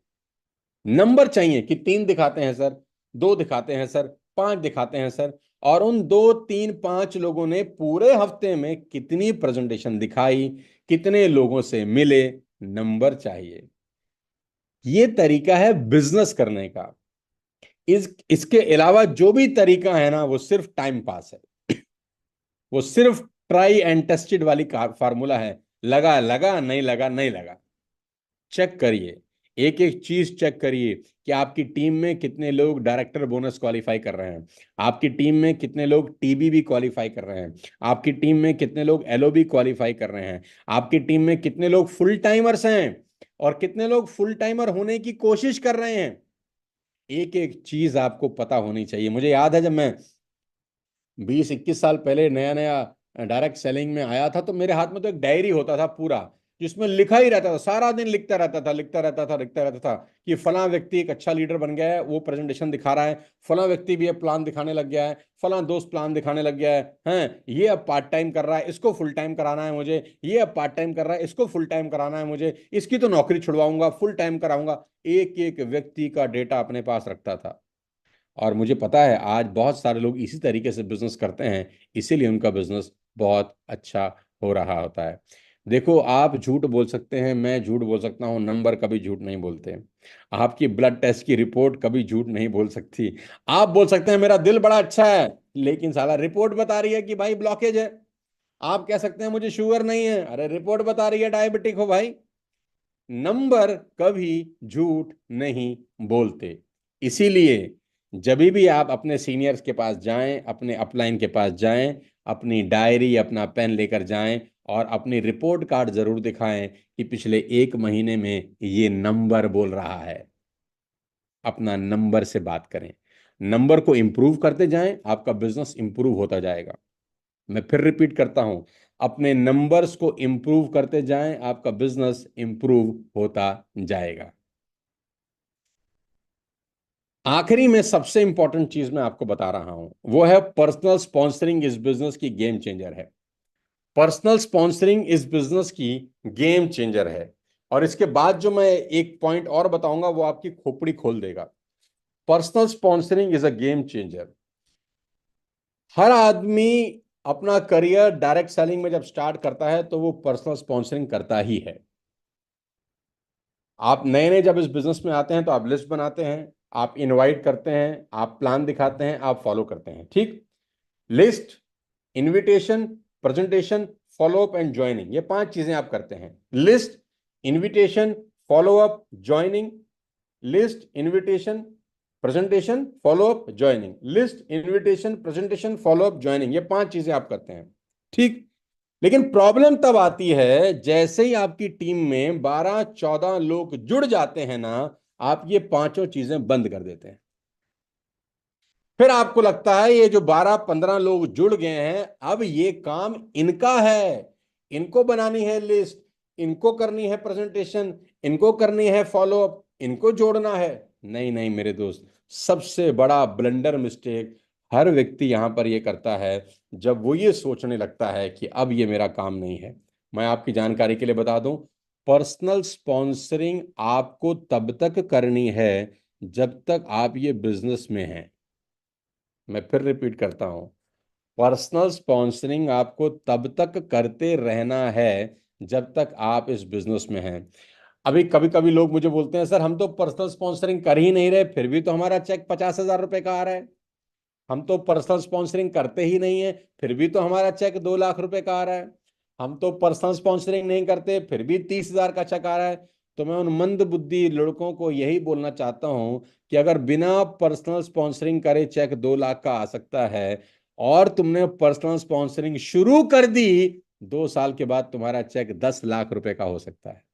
नंबर चाहिए कि 3 दिखाते हैं सर, 2 दिखाते हैं सर, 5 दिखाते हैं सर। और उन 2 3 5 लोगों ने पूरे हफ्ते में कितनी प्रेजेंटेशन दिखाई, कितने लोगों से मिले, नंबर चाहिए। ये तरीका है बिजनेस करने का। इसके अलावा जो भी तरीका है ना, वो सिर्फ टाइम पास है। वो सिर्फ ट्राई एंड टेस्टेड वाली फार्मूला है। लगा लगा, नहीं लगा नहीं लगा। चेक करिए, एक एक चीज चेक करिए कि आपकी टीम में कितने लोग डायरेक्टर बोनस क्वालिफाई कर रहे हैं, आपकी टीम में कितने लोग टीबीबी क्वालिफाई कर रहे हैं, आपकी टीम में कितने लोग एलओबी क्वालिफाई कर रहे हैं, आपकी टीम में कितने लोग फुल टाइमर्स हैं और कितने लोग फुल टाइमर होने की कोशिश कर रहे हैं। एक एक चीज आपको पता होनी चाहिए। मुझे याद है जब मैं 20 21 साल पहले नया नया डायरेक्ट सेलिंग में आया था, तो मेरे हाथ में तो एक डायरी होता था पूरा। जिसमें लिखा ही रहता था, सारा दिन लिखता रहता था, लिखता रहता था कि फलां व्यक्ति एक अच्छा लीडर बन गया है, वो प्रेजेंटेशन दिखा रहा है, फलां व्यक्ति भी अब प्लान दिखाने लग गया है, फलां दोस्त प्लान दिखाने लग गया है, हैं ये अब पार्ट टाइम कर रहा है, इसको फुल टाइम कराना है मुझे, ये अब पार्ट टाइम कर रहा है, इसको फुल टाइम कराना है मुझे, इसकी तो नौकरी छुड़वाऊंगा, फुल टाइम कराऊंगा। एक एक व्यक्ति का डेटा अपने पास रखता था। और मुझे पता है आज बहुत सारे लोग इसी तरीके से बिजनेस करते हैं, इसीलिए उनका बिजनेस बहुत अच्छा हो रहा होता है। देखो, आप झूठ बोल सकते हैं, मैं झूठ बोल सकता हूं, नंबर कभी झूठ नहीं बोलते। आपकी ब्लड टेस्ट की रिपोर्ट कभी झूठ नहीं बोल सकती। आप बोल सकते हैं मेरा दिल बड़ा अच्छा है, लेकिन साला रिपोर्ट बता रही है कि भाई ब्लॉकेज है। आप कह सकते हैं मुझे शुगर नहीं है, अरे रिपोर्ट बता रही है डायबिटिक हो भाई। नंबर कभी झूठ नहीं बोलते। इसीलिए जब भी आप अपने सीनियर्स के पास जाएं, अपने अपलाइन के पास जाएं, अपनी डायरी अपना पेन लेकर जाएं और अपनी रिपोर्ट कार्ड जरूर दिखाएं कि पिछले 1 महीने में ये नंबर बोल रहा है। अपना नंबर से बात करें, नंबर को इंप्रूव करते जाएं, आपका बिजनेस इंप्रूव होता जाएगा। मैं फिर रिपीट करता हूं, अपने नंबर्स को इंप्रूव करते जाएं, आपका बिजनेस इंप्रूव होता जाएगा। आखिरी में सबसे इंपॉर्टेंट चीज मैं आपको बता रहा हूं, वो है पर्सनल स्पॉन्सरिंग इस बिजनेस की गेम चेंजर है। पर्सनल स्पॉन्सरिंग इस बिजनेस की गेम चेंजर है। और इसके बाद जो मैं एक पॉइंट और बताऊंगा वो आपकी खोपड़ी खोल देगा। Personal sponsoring is a game changer. हर आदमी अपना करियर डायरेक्ट सेलिंग में जब स्टार्ट करता है तो वो पर्सनल स्पॉन्सरिंग करता ही है। आप नए नए जब इस बिजनेस में आते हैं तो आप लिस्ट बनाते हैं, आप इनवाइट करते हैं, आप प्लान दिखाते हैं, आप फॉलो करते हैं, ठीक। List, invitation, presentation, follow up and joining, ये 5 चीजें आप करते हैं। List, invitation, follow up, joining. List, invitation, presentation, follow up, joining. List, invitation, presentation, follow up, joining, ये 5 चीजें आप करते हैं, ठीक। लेकिन प्रॉब्लम तब आती है जैसे ही आपकी टीम में 12-14 लोग जुड़ जाते हैं ना, आप ये पांचों चीजें बंद कर देते हैं। फिर आपको लगता है ये जो 12-15 लोग जुड़ गए हैं, अब ये काम इनका है, इनको बनानी है लिस्ट, इनको करनी है प्रेजेंटेशन, इनको करनी है फॉलो अप, इनको जोड़ना है। नहीं नहीं मेरे दोस्त, सबसे बड़ा ब्लंडर मिस्टेक हर व्यक्ति यहां पर ये करता है जब वो ये सोचने लगता है कि अब ये मेरा काम नहीं है। मैं आपकी जानकारी के लिए बता दूं, पर्सनल स्पॉन्सरिंग आपको तब तक करनी है जब तक आप ये बिजनेस में हैं। मैं फिर रिपीट करता हूं, पर्सनल स्पॉन्सरिंग आपको तब तक करते रहना है जब तक आप इस बिजनेस में हैं। अभी कभी कभी लोग मुझे बोलते हैं सर हम तो पर्सनल स्पॉन्सरिंग कर ही नहीं रहे, फिर भी तो हमारा चेक 50,000 रुपए का आ रहा है। हम तो पर्सनल स्पॉन्सरिंग करते ही नहीं है, फिर भी तो हमारा चेक 2 लाख रुपए का आ रहा है। हम तो पर्सनल स्पॉन्सरिंग नहीं करते, फिर भी 30,000 का चेक आ रहा है। तो मैं उन मंद बुद्धि लड़कों को यही बोलना चाहता हूं कि अगर बिना पर्सनल स्पॉन्सरिंग करे चेक 2 लाख का आ सकता है, और तुमने पर्सनल स्पॉन्सरिंग शुरू कर दी, 2 साल के बाद तुम्हारा चेक 10 लाख रुपए का हो सकता है।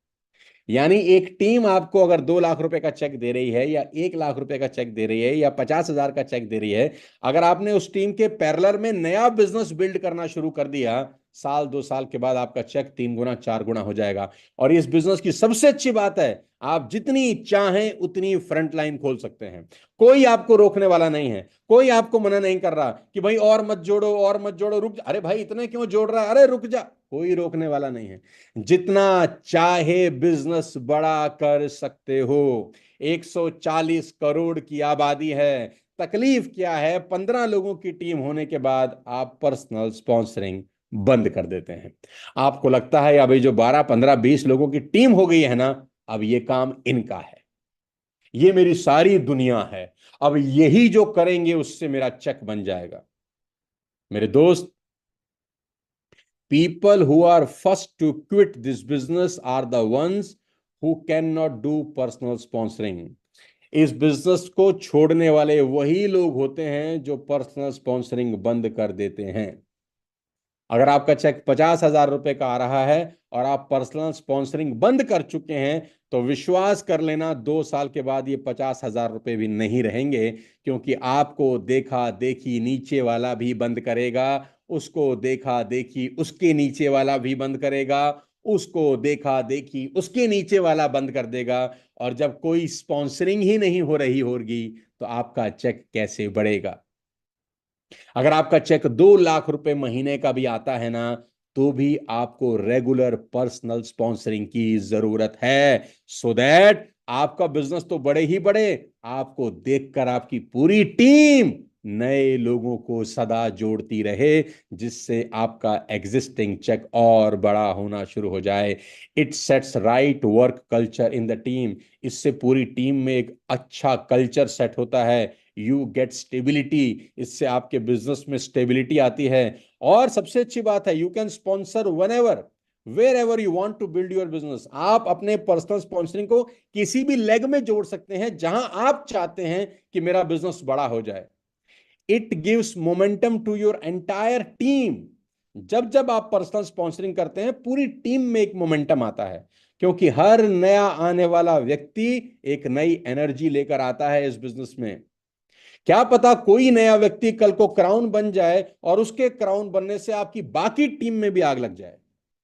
यानी एक टीम आपको अगर 2 लाख रुपए का चेक दे रही है, या 1 लाख रुपए का चेक दे रही है, या 50,000 का चेक दे रही है, अगर आपने उस टीम के पैरेलल में नया बिजनेस बिल्ड करना शुरू कर दिया, 1-2 साल के बाद आपका चेक 3 गुना 4 गुना हो जाएगा। और इस बिजनेस की सबसे अच्छी बात है, आप जितनी चाहें उतनी फ्रंट लाइन खोल सकते हैं। कोई आपको रोकने वाला नहीं है, कोई आपको मना नहीं कर रहा कि भाई और मत जोड़ो, और मत जोड़ो, रुक जा, अरे भाई इतने क्यों जोड़ रहा है, अरे रुक जा। कोई रोकने वाला नहीं है। जितना चाहे बिजनेस बड़ा कर सकते हो। 140 करोड़ की आबादी है। तकलीफ क्या है, 15 लोगों की टीम होने के बाद आप पर्सनल स्पॉन्सरिंग बंद कर देते हैं। आपको लगता है अभी जो 12-15-20 लोगों की टीम हो गई है ना, अब ये काम इनका है, ये मेरी सारी दुनिया है, अब यही जो करेंगे उससे मेरा चेक बन जाएगा। मेरे दोस्त, people who are first to quit this business are the ones who cannot do personal sponsoring. इस बिजनेस को छोड़ने वाले वही लोग होते हैं जो पर्सनल स्पॉन्सरिंग बंद कर देते हैं। अगर आपका चेक 50,000 रुपए का आ रहा है और आप पर्सनल स्पॉन्सरिंग बंद कर चुके हैं, तो विश्वास कर लेना 2 साल के बाद ये 50,000 रुपए भी नहीं रहेंगे, क्योंकि आपको देखा देखी नीचे वाला भी बंद करेगा, उसको देखा देखी उसके नीचे वाला भी बंद करेगा, उसको देखा देखी उसके नीचे वाला बंद कर देगा। और जब कोई स्पॉन्सरिंग ही नहीं हो रही होगी तो आपका चेक कैसे बढ़ेगा? अगर आपका चेक 2 लाख रुपए महीने का भी आता है ना, तो भी आपको रेगुलर पर्सनल स्पॉन्सरिंग की जरूरत है, सो दैट आपका बिजनेस तो बढ़े ही बढ़े, आपको देखकर आपकी पूरी टीम नए लोगों को सदा जोड़ती रहे, जिससे आपका एग्जिस्टिंग चेक और बड़ा होना शुरू हो जाए। It sets right work culture in the team. इससे पूरी टीम में एक अच्छा कल्चर सेट होता है। You get stability. इससे आपके बिजनेस में स्टेबिलिटी आती है। और सबसे अच्छी बात है, you can sponsor one ever wherever you want to build your business. आप अपने पर्सनल स्पॉन्सरिंग को किसी भी लेग में जोड़ सकते हैं जहां आप चाहते हैं कि मेरा बिजनेस बड़ा हो जाए। It gives momentum to your entire team. जब जब आप पर्सनल स्पॉन्सरिंग करते हैं, पूरी टीम में एक मोमेंटम आता है, क्योंकि हर नया आने वाला व्यक्ति एक नई एनर्जी लेकर आता है इस बिजनेस में। क्या पता कोई नया व्यक्ति कल को क्राउन बन जाए और उसके क्राउन बनने से आपकी बाकी टीम में भी आग लग जाए।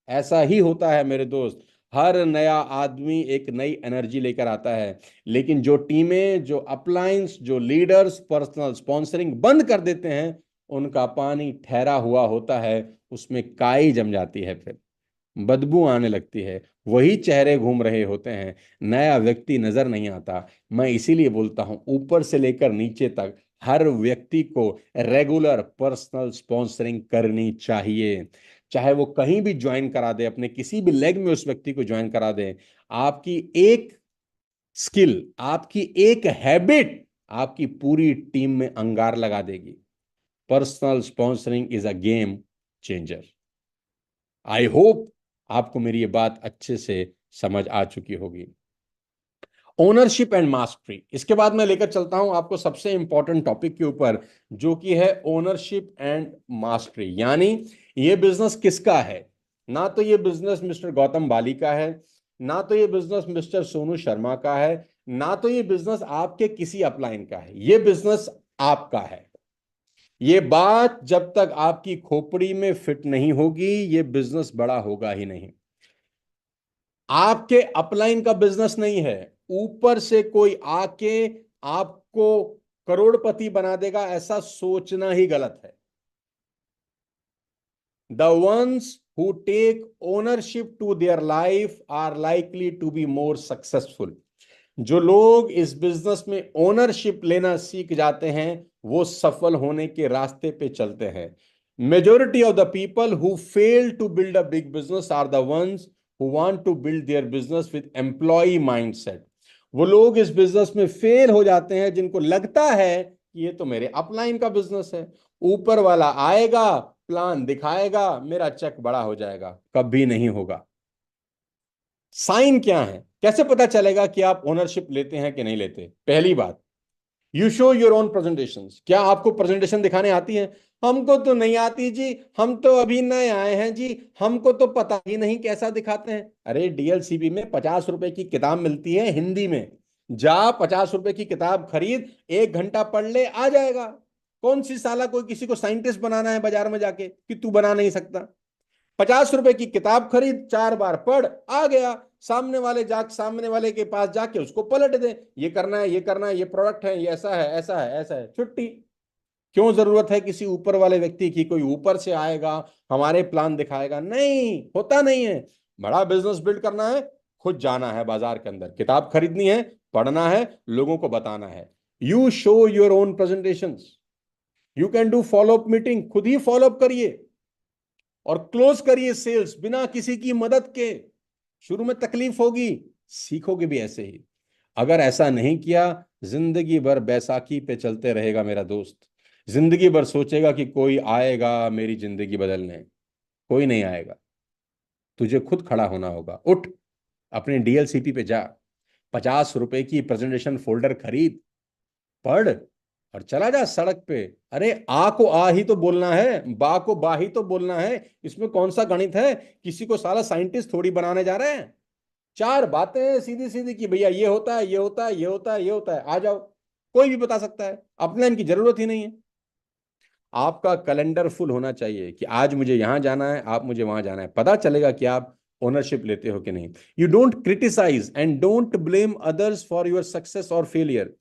ऐसा ही होता है मेरे दोस्त। हर नया आदमी एक नई एनर्जी लेकर आता है, लेकिन जो टीमें, जो अपलाइंस, जो लीडर्स पर्सनल स्पॉन्सरिंग बंद कर देते हैं, उनका पानी ठहरा हुआ होता है, उसमें काई जम जाती है, फिर बदबू आने लगती है, वही चेहरे घूम रहे होते हैं, नया व्यक्ति नजर नहीं आता। मैं इसीलिए बोलता हूं, ऊपर से लेकर नीचे तक हर व्यक्ति को रेगुलर पर्सनल स्पॉन्सरिंग करनी चाहिए। चाहे वो कहीं भी ज्वाइन करा दे, अपने किसी भी लेग में उस व्यक्ति को ज्वाइन करा दे। आपकी एक स्किल, आपकी एक हैबिट आपकी पूरी टीम में अंगार लगा देगी। Personal sponsoring is a game changer. I hope आपको मेरी ये बात अच्छे से समझ आ चुकी होगी। ओनरशिप एंड मास्टरी, इसके बाद मैं लेकर चलता हूं आपको सबसे इंपॉर्टेंट टॉपिक के ऊपर, जो कि है ओनरशिप एंड मास्टरी। यानी ये बिजनेस किसका है? ना तो ये बिजनेस मिस्टर गौतम बाली का है, ना तो ये बिजनेस मिस्टर सोनू शर्मा का है, ना तो ये बिजनेस आपके किसी अपलाइन का है। ये बिजनेस आपका है। ये बात जब तक आपकी खोपड़ी में फिट नहीं होगी, ये बिजनेस बड़ा होगा ही नहीं। आपके अपलाइन का बिजनेस नहीं है। ऊपर से कोई आके आपको करोड़पति बना देगा, ऐसा सोचना ही गलत है। The ones who take ownership to their life are likely to be more successful. जो लोग इस बिजनेस में ओनरशिप लेना सीख जाते हैं, वो सफल होने के रास्ते पे चलते हैं। Majority of the people who fail to build a big business are the ones who want to build their business with employ mindset. वो लोग इस बिजनेस में फेल हो जाते हैं जिनको लगता है कि ये तो मेरे अपलाइन का बिजनेस है, ऊपर वाला आएगा, प्लान दिखाएगा, मेरा चेक बड़ा हो जाएगा। कभी नहीं होगा। साइन क्या है? कैसे पता चलेगा कि आप ओनरशिप लेते हैं कि नहीं लेते? पहली बात, you show your own presentation. क्या आपको प्रेजेंटेशन दिखाने आती है? हमको तो नहीं आती जी, हम तो अभी नए आए हैं जी, हमको तो पता ही नहीं कैसा दिखाते हैं। अरे डीएलसीबी में 50 रुपए की किताब मिलती है हिंदी में, जा 50 रुपए की किताब खरीद, 1 घंटा पढ़ ले, आ जाएगा। कौन सी साला कोई किसी को साइंटिस्ट बनाना है बाजार में जाके कि तू बना नहीं सकता? 50 रुपए की किताब खरीद, 4 बार पढ़, आ गया। सामने वाले के पास जाके उसको पलट दे, ये करना है, ये करना है, ये प्रोडक्ट है, ये ऐसा है, ऐसा है, ऐसा है, छुट्टी। क्यों जरूरत है किसी ऊपर वाले व्यक्ति की? कोई ऊपर से आएगा, हमारे प्लान दिखाएगा? नहीं होता, नहीं है। बड़ा बिजनेस बिल्ड करना है, खुद जाना है बाजार के अंदर, किताब खरीदनी है, पढ़ना है, लोगों को बताना है। You show your own presentation. You can do follow up meeting, खुद ही फॉलोअप करिए और क्लोज करिए सेल्स बिना किसी की मदद के। शुरू में तकलीफ होगी, सीखोगे भी ऐसे ही। अगर ऐसा नहीं किया, जिंदगी भर बैसाखी पे चलते रहेगा मेरा दोस्त। जिंदगी भर सोचेगा कि कोई आएगा मेरी जिंदगी बदलने। कोई नहीं आएगा। तुझे खुद खड़ा होना होगा। उठ, अपने डीएलसीपी पे जा, 50 रुपए की प्रेजेंटेशन फोल्डर खरीद, पढ़ और चला जा सड़क पे। अरे आ को आ ही तो बोलना है, बा को बा ही तो बोलना है। इसमें कौन सा गणित है? किसी को साला साइंटिस्ट थोड़ी बनाने जा रहे हैं। 4 बातें सीधी सीधी कि भैया ये होता है, ये होता है, ये होता है, ये होता है, आ जाओ। कोई भी बता सकता है, अपने इनकी जरूरत ही नहीं है। आपका कैलेंडर फुल होना चाहिए कि आज मुझे यहां जाना है, आप मुझे वहां जाना है। पता चलेगा कि आप ओनरशिप लेते हो कि नहीं। You don't criticise and don't blame others for your success और फेलियर।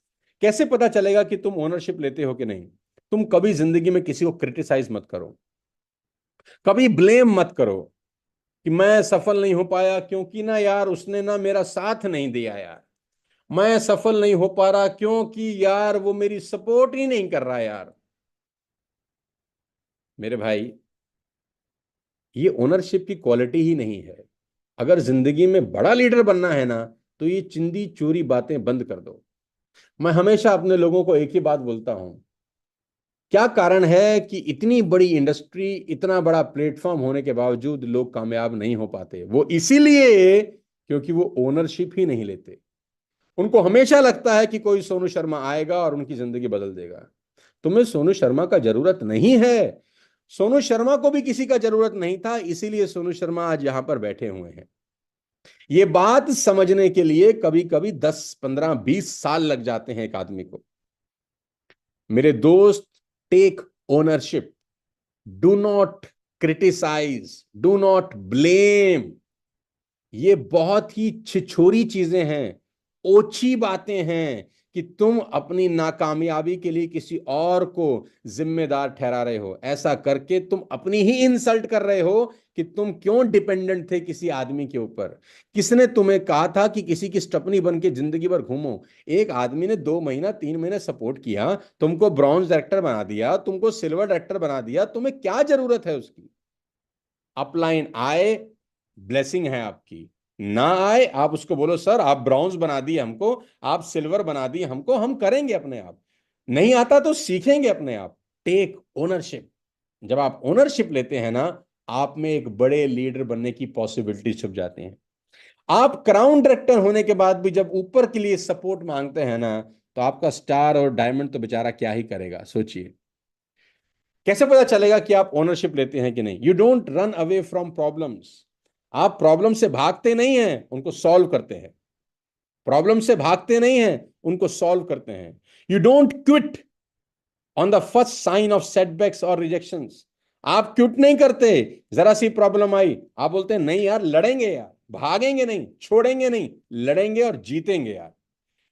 कैसे पता चलेगा कि तुम ओनरशिप लेते हो कि नहीं? तुम कभी जिंदगी में किसी को क्रिटिसाइज मत करो, कभी ब्लेम मत करो कि मैं सफल नहीं हो पाया क्योंकि ना यार उसने ना मेरा साथ नहीं दिया यार, मैं सफल नहीं हो पा रहा क्योंकि यार वो मेरी सपोर्ट ही नहीं कर रहा यार। मेरे भाई, ये ओनरशिप की क्वालिटी ही नहीं है। अगर जिंदगी में बड़ा लीडर बनना है ना, तो ये चिंदी चोरी बातें बंद कर दो। मैं हमेशा अपने लोगों को एक ही बात बोलता हूं, क्या कारण है कि इतनी बड़ी इंडस्ट्री, इतना बड़ा प्लेटफॉर्म होने के बावजूद लोग कामयाब नहीं हो पाते? वो इसीलिए क्योंकि वो ओनरशिप ही नहीं लेते। उनको हमेशा लगता है कि कोई सोनू शर्मा आएगा और उनकी जिंदगी बदल देगा। तुम्हें सोनू शर्मा का जरूरत नहीं है। सोनू शर्मा को भी किसी का जरूरत नहीं था, इसीलिए सोनू शर्मा आज यहां पर बैठे हुए हैं। ये बात समझने के लिए कभी कभी 10 15 20 साल लग जाते हैं एक आदमी को। मेरे दोस्त, take ownership, do not criticise, do not blame. ये बहुत ही छिछोरी चीजें हैं, ओछी बातें हैं कि तुम अपनी नाकामयाबी के लिए किसी और को जिम्मेदार ठहरा रहे हो। ऐसा करके तुम अपनी ही इंसल्ट कर रहे हो कि तुम क्यों डिपेंडेंट थे किसी आदमी के ऊपर। किसने तुम्हें कहा था कि किसी की स्टपनी बन के जिंदगी भर घूमो? एक आदमी ने 2 महीना 3 महीने सपोर्ट किया, तुमको ब्रॉन्ज डायरेक्टर बना दिया, तुमको सिल्वर डायरेक्टर बना दिया, तुम्हें क्या जरूरत है उसकी? अपलाइन आए, ब्लेसिंग है आपकी। ना आए, आप उसको बोलो सर आप ब्रॉन्ज बना दिए हमको, आप सिल्वर बना दिए हमको, हम करेंगे अपने आप। नहीं आता तो सीखेंगे अपने आप। Take ownership. जब आप ओनरशिप लेते हैं ना, आप में एक बड़े लीडर बनने की पॉसिबिलिटी छुप जाती हैं। आप क्राउन डायरेक्टर होने के बाद भी जब ऊपर के लिए सपोर्ट मांगते हैं ना, तो आपका स्टार और डायमंड तो बेचारा क्या ही करेगा, सोचिए। कैसे पता चलेगा कि आप ओनरशिप लेते हैं कि नहीं? You don't run away from problems. आप प्रॉब्लम से भागते नहीं हैं, उनको सॉल्व करते हैं। प्रॉब्लम से भागते नहीं हैं, उनको सॉल्व करते हैं। You don't quit on the first sign of setbacks और रिजेक्शंस। आप क्विट नहीं करते। जरा सी प्रॉब्लम आई, आप बोलते हैं नहीं यार लड़ेंगे यार, भागेंगे नहीं, छोड़ेंगे नहीं, लड़ेंगे और जीतेंगे यार।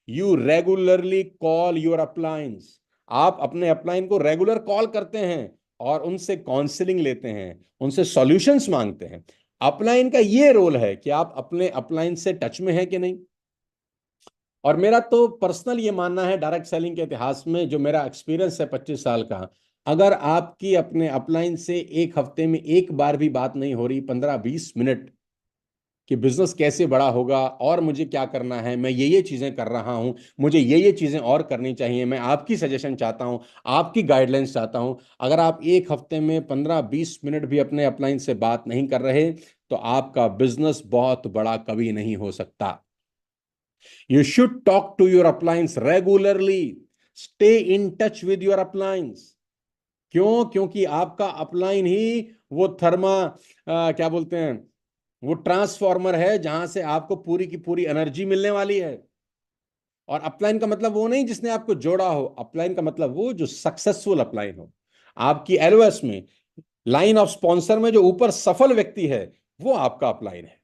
You regularly call your uplines. आप अपने अपलाइन को रेगुलर कॉल करते हैं और उनसे काउंसलिंग लेते हैं, उनसे सॉल्यूशंस मांगते हैं। अपलाइन का ये रोल है कि आप अपने अपलाइन से टच में है कि नहीं। और मेरा तो पर्सनल ये मानना है, डायरेक्ट सेलिंग के इतिहास में जो मेरा एक्सपीरियंस है 25 साल का, अगर आपकी अपने अपलाइन से एक हफ्ते में एक बार भी बात नहीं हो रही, 15 20 मिनट, कि बिजनेस कैसे बड़ा होगा और मुझे क्या करना है, मैं ये चीजें कर रहा हूं, मुझे ये चीजें और करनी चाहिए, मैं आपकी सजेशन चाहता हूं, आपकी गाइडलाइंस चाहता हूं। अगर आप एक हफ्ते में 15 20 मिनट भी अपने अपलाइन से बात नहीं कर रहे, तो आपका बिजनेस बहुत बड़ा कभी नहीं हो सकता। You should talk to your uplines regularly. Stay in touch with your uplines. क्यों? क्योंकि आपका अपलाइन ही वो क्या बोलते हैं, वो ट्रांसफॉर्मर है जहां से आपको पूरी की पूरी एनर्जी मिलने वाली है। और अपलाइन का मतलब वो नहीं जिसने आपको जोड़ा हो, अपलाइन का मतलब वो जो सक्सेसफुल अपलाइन हो। आपकी एलओएस में, लाइन ऑफ स्पॉन्सर में जो ऊपर सफल व्यक्ति है, वो आपका अपलाइन है।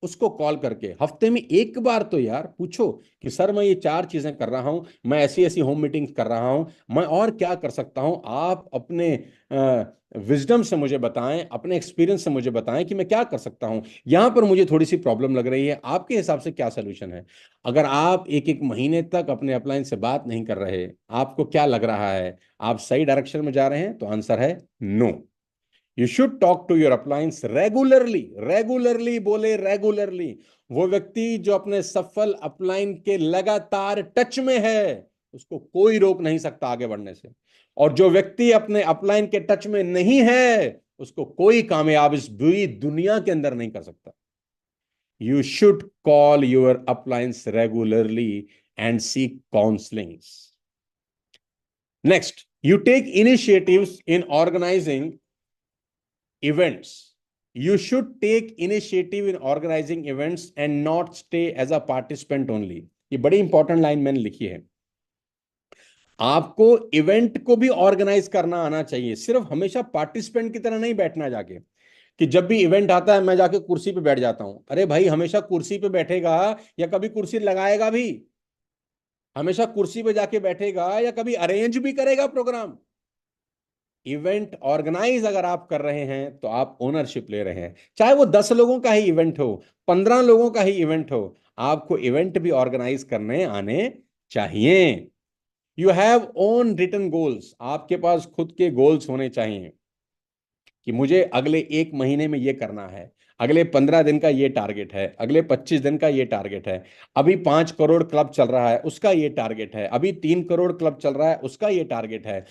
उसको कॉल करके हफ्ते में एक बार तो यार पूछो कि सर मैं ये 4 चीजें कर रहा हूं, मैं ऐसी ऐसी होम मीटिंग्स कर रहा हूं, मैं और क्या कर सकता हूं। आप अपने विजडम से मुझे बताएं, अपने एक्सपीरियंस से मुझे बताएं कि मैं क्या कर सकता हूं। यहां पर मुझे थोड़ी सी प्रॉब्लम लग रही है, आपके हिसाब से क्या सोल्यूशन है? अगर आप एक एक महीने तक अपने अपलाइन से बात नहीं कर रहे, आपको क्या लग रहा है, आप सही डायरेक्शन में जा रहे हैं? तो आंसर है no. You should talk to your uplines regularly. Regularly बोले, रेगुलरली। वो व्यक्ति जो अपने सफल अपलाइन के लगातार टच में है, उसको कोई रोक नहीं सकता आगे बढ़ने से। और जो व्यक्ति अपने अपलाइन के टच में नहीं है, उसको कोई कामयाब इस बुरी दुनिया के अंदर नहीं कर सकता। You should call your uplines regularly and seek counsellings. Next, you take initiatives in organizing events. You should take initiative in organizing events and not stay as a participant only. ये बड़ी इंपॉर्टेंट लाइन मैंने लिखी है। आपको event को भी organise करना आना चाहिए, सिर्फ हमेशा पार्टिसिपेंट की तरह नहीं बैठना जाके। कि जब भी इवेंट आता है मैं जाके कुर्सी पे बैठ जाता हूं। अरे भाई, हमेशा कुर्सी पे बैठेगा या कभी कुर्सी लगाएगा भी? हमेशा कुर्सी पे जाके बैठेगा या कभी अरेंज भी करेगा प्रोग्राम? इवेंट ऑर्गेनाइज अगर आप कर रहे हैं तो आप ओनरशिप ले रहे हैं। चाहे वो 10 लोगों का ही इवेंट हो, 15 लोगों का ही इवेंट हो, आपको इवेंट भी ऑर्गेनाइज करने आने चाहिए। You have own written goals, आपके पास खुद के गोल्स होने चाहिए कि मुझे अगले 1 महीने में ये करना है, अगले 15 दिन का ये टारगेट है, अगले 25 दिन का ये टारगेट है, अभी 5 करोड़ क्लब चल रहा है उसका ये टारगेट है, अभी 3 करोड़ क्लब चल रहा है उसका ये टारगेट है।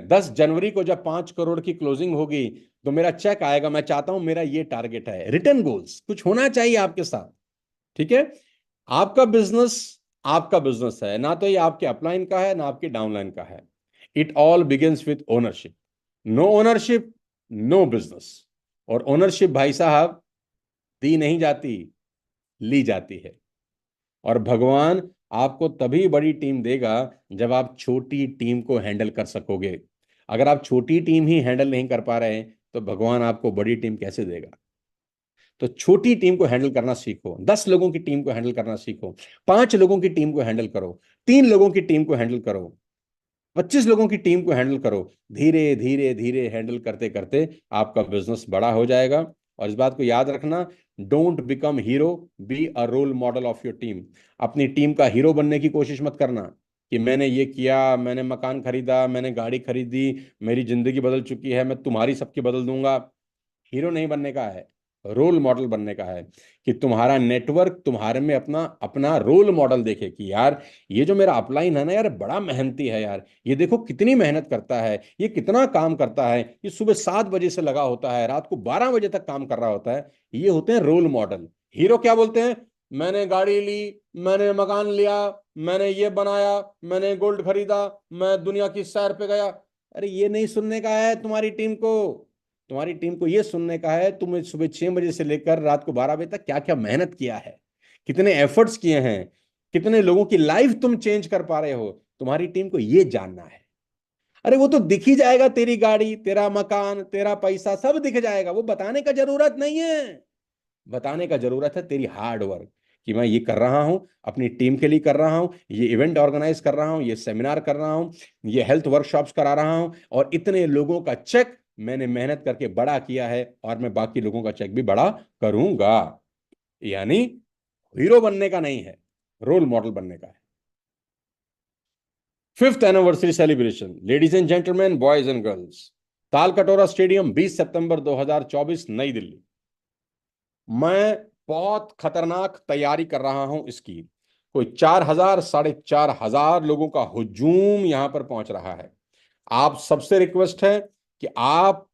10 जनवरी को जब 5 करोड़ की क्लोजिंग होगी तो मेरा चेक आएगा, मैं चाहता हूं मेरा ये टारगेट है। रिटर्न गोल्स कुछ होना चाहिए आपके साथ। ठीक है? आपका बिजनेस, आपका बिजनेस है ना, तो ये आपके अपलाइन का है ना आपके डाउनलाइन का है। It all begins with ownership. No ownership, no business. और ओनरशिप भाई साहब दी नहीं जाती, ली जाती है। और भगवान आपको तभी बड़ी टीम देगा जब आप छोटी टीम को हैंडल कर सकोगे। अगर आप छोटी टीम ही हैंडल नहीं कर पा रहे हैं तो भगवान आपको बड़ी टीम कैसे देगा? तो छोटी टीम को हैंडल करना सीखो, 10 लोगों की टीम को हैंडल करना सीखो, 5 लोगों की टीम को हैंडल करो, 3 लोगों की टीम को हैंडल करो, 25 लोगों की टीम को हैंडल करो। धीरे धीरे धीरे हैंडल करते करते आपका बिजनेस बड़ा हो जाएगा। और इस बात को याद रखना, don't become hero, be a role model of your team. अपनी टीम का हीरो बनने की कोशिश मत करना कि मैंने ये किया, मैंने मकान खरीदा, मैंने गाड़ी खरीदी, मेरी जिंदगी बदल चुकी है, मैं तुम्हारी सबकी बदल दूंगा। हीरो नहीं बनने का है, रोल मॉडल बनने का है। कि तुम्हारा नेटवर्क तुम्हारे में अपना अपना रोल मॉडल देखे कि यार ये जो मेरा अपलाइन है ना यार, बड़ा मेहनती है यार, ये देखो कितनी मेहनत करता है, ये कितना काम करता है, ये सुबह 7 बजे से लगा होता है, रात को 12 बजे तक काम कर रहा होता है। ये होते हैं रोल मॉडल। हीरो क्या बोलते हैं? मैंने गाड़ी ली, मैंने मकान लिया, मैंने ये बनाया, मैंने गोल्ड खरीदा, मैं दुनिया की सैर पे गया। अरे ये नहीं सुनने का है तुम्हारी टीम को। तुम्हारी टीम को यह सुनने का है तुमने सुबह 6 बजे से लेकर रात को 12 बजे तक क्या क्या मेहनत किया है, कितने एफर्ट्स किए हैं, कितने लोगों की लाइफ तुम चेंज कर पा रहे हो। तुम्हारी टीम को यह जानना है। अरे वो तो दिख ही जाएगा, तेरी गाड़ी, तेरा मकान, तेरा पैसा सब दिख जाएगा, वो बताने का जरूरत नहीं है। बताने का जरूरत है तेरी हार्ड वर्क, कि मैं ये कर रहा हूं, अपनी टीम के लिए कर रहा हूं, ये इवेंट ऑर्गेनाइज कर रहा हूं, ये सेमिनार कर रहा हूं, ये हेल्थ वर्कशॉप्स करा रहा हूं, और इतने लोगों का चेक मैंने मेहनत करके बड़ा किया है, और मैं बाकी लोगों का चेक भी बड़ा करूंगा। यानी हीरो बनने का नहीं है, रोल मॉडल बनने का है। 5th anniversary celebration, ladies and gentleman, boys and girls, Talkatora stadium, 20 सितंबर 2024, नई दिल्ली। मैं बहुत खतरनाक तैयारी कर रहा हूं इसकी। कोई 4,000 4,500 लोगों का हुजूम यहां पर पहुंच रहा है। आप सबसे रिक्वेस्ट है कि आप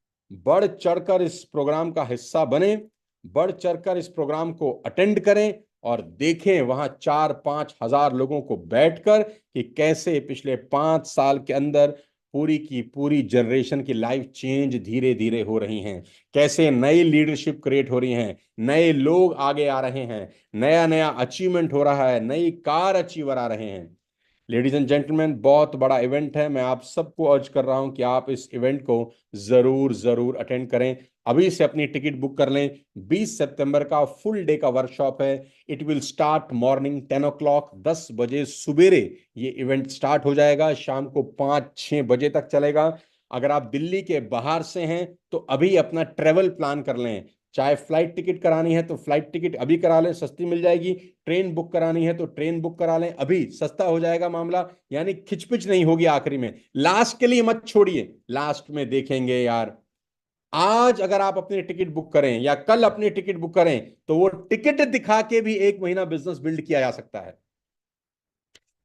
बढ़ चढ़कर इस प्रोग्राम का हिस्सा बने, बढ़ चढ़कर इस प्रोग्राम को अटेंड करें, और देखें वहां 4-5 हजार लोगों को बैठकर कि कैसे पिछले 5 साल के अंदर पूरी की पूरी जनरेशन की लाइफ चेंज धीरे धीरे हो रही हैं, कैसे नई लीडरशिप क्रिएट हो रही हैं, नए लोग आगे आ रहे हैं, नया नया अचीवमेंट हो रहा है, नई कार अचीवर आ रहे हैं। लेडीज एंड जेंटलमैन, बहुत बड़ा इवेंट है। मैं आप सबको अर्ज कर रहा हूं कि आप इस इवेंट को जरूर जरूर अटेंड करें। अभी से अपनी टिकट बुक कर लें। 20 सितंबर का फुल डे का वर्कशॉप है। It will start morning 10 o'clock, 10 बजे सुबेरे ये इवेंट स्टार्ट हो जाएगा, शाम को 5-6 बजे तक चलेगा। अगर आप दिल्ली के बाहर से हैं तो अभी अपना ट्रेवल प्लान कर लें। चाहे फ्लाइट टिकट करानी है तो फ्लाइट टिकट अभी करा लें, सस्ती मिल जाएगी। ट्रेन बुक करानी है तो ट्रेन बुक करा लें, अभी सस्ता हो जाएगा मामला। यानी खिचपिच नहीं होगी आखिरी में। लास्ट के लिए मत छोड़िए, लास्ट में देखेंगे यार। आज अगर आप अपनी टिकट बुक करें या कल अपनी टिकट बुक करें तो वो टिकट दिखा के भी 1 महीना बिजनेस बिल्ड किया जा सकता है।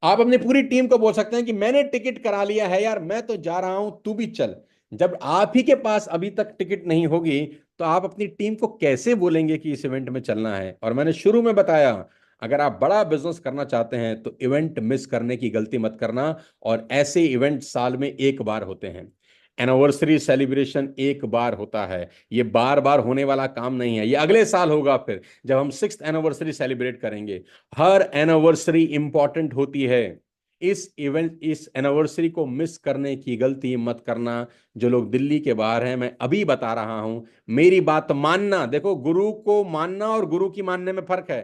आप अपनी पूरी टीम को बोल सकते हैं कि मैंने टिकट करा लिया है यार, मैं तो जा रहा हूं, तू भी चल। जब आप ही के पास अभी तक टिकट नहीं होगी तो आप अपनी टीम को कैसे बोलेंगे कि इस इवेंट में चलना है? और मैंने शुरू में बताया, अगर आप बड़ा बिजनेस करना चाहते हैं तो इवेंट मिस करने की गलती मत करना। और ऐसे इवेंट साल में एक बार होते हैं। एनिवर्सरी सेलिब्रेशन एक बार होता है, ये बार बार होने वाला काम नहीं है। ये अगले साल होगा फिर, जब हम 6th एनिवर्सरी सेलिब्रेट करेंगे। हर एनिवर्सरी इंपॉर्टेंट होती है। इस इवेंट, इस एनिवर्सरी को मिस करने की गलती मत करना। जो लोग दिल्ली के बाहर हैं, मैं अभी बता रहा हूं, मेरी बात मानना। देखो, गुरु को मानना और गुरु की मानने में फर्क है।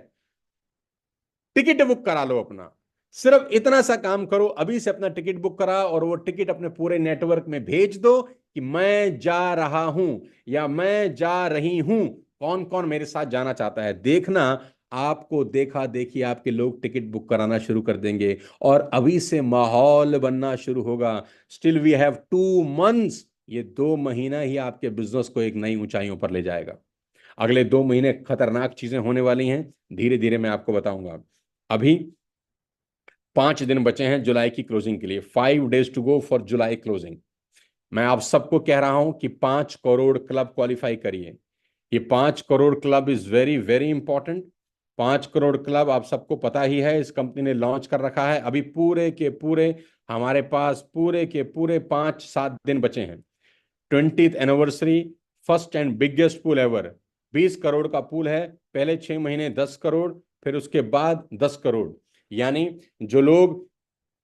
टिकट बुक करा लो अपना, सिर्फ इतना सा काम करो, अभी से अपना टिकट बुक करा और वो टिकट अपने पूरे नेटवर्क में भेज दो कि मैं जा रहा हूं या मैं जा रही हूं, कौन कौन मेरे साथ जाना चाहता है। देखना, आपको देखा देखी आपके लोग टिकट बुक कराना शुरू कर देंगे और अभी से माहौल बनना शुरू होगा। Still we have 2 months. ये 2 महीना ही आपके बिजनेस को एक नई ऊंचाइयों पर ले जाएगा। अगले 2 महीने खतरनाक चीजें होने वाली हैं, धीरे धीरे मैं आपको बताऊंगा। अभी 5 दिन बचे हैं जुलाई की क्लोजिंग के लिए। 5 days to go for July closing. मैं आप सबको कह रहा हूं कि 5 करोड़ क्लब क्वालिफाई करिए। ये 5 crore club is very very important. 5 crore club आप सबको पता ही है, इस कंपनी ने लॉन्च कर रखा है। अभी पूरे के पूरे हमारे पास पूरे के पूरे 5-7 दिन बचे हैं। 20th anniversary, first and biggest pool ever. 20 crore का पूल है। पहले 6 महीने 10 करोड़, फिर उसके बाद 10 करोड़। यानी जो लोग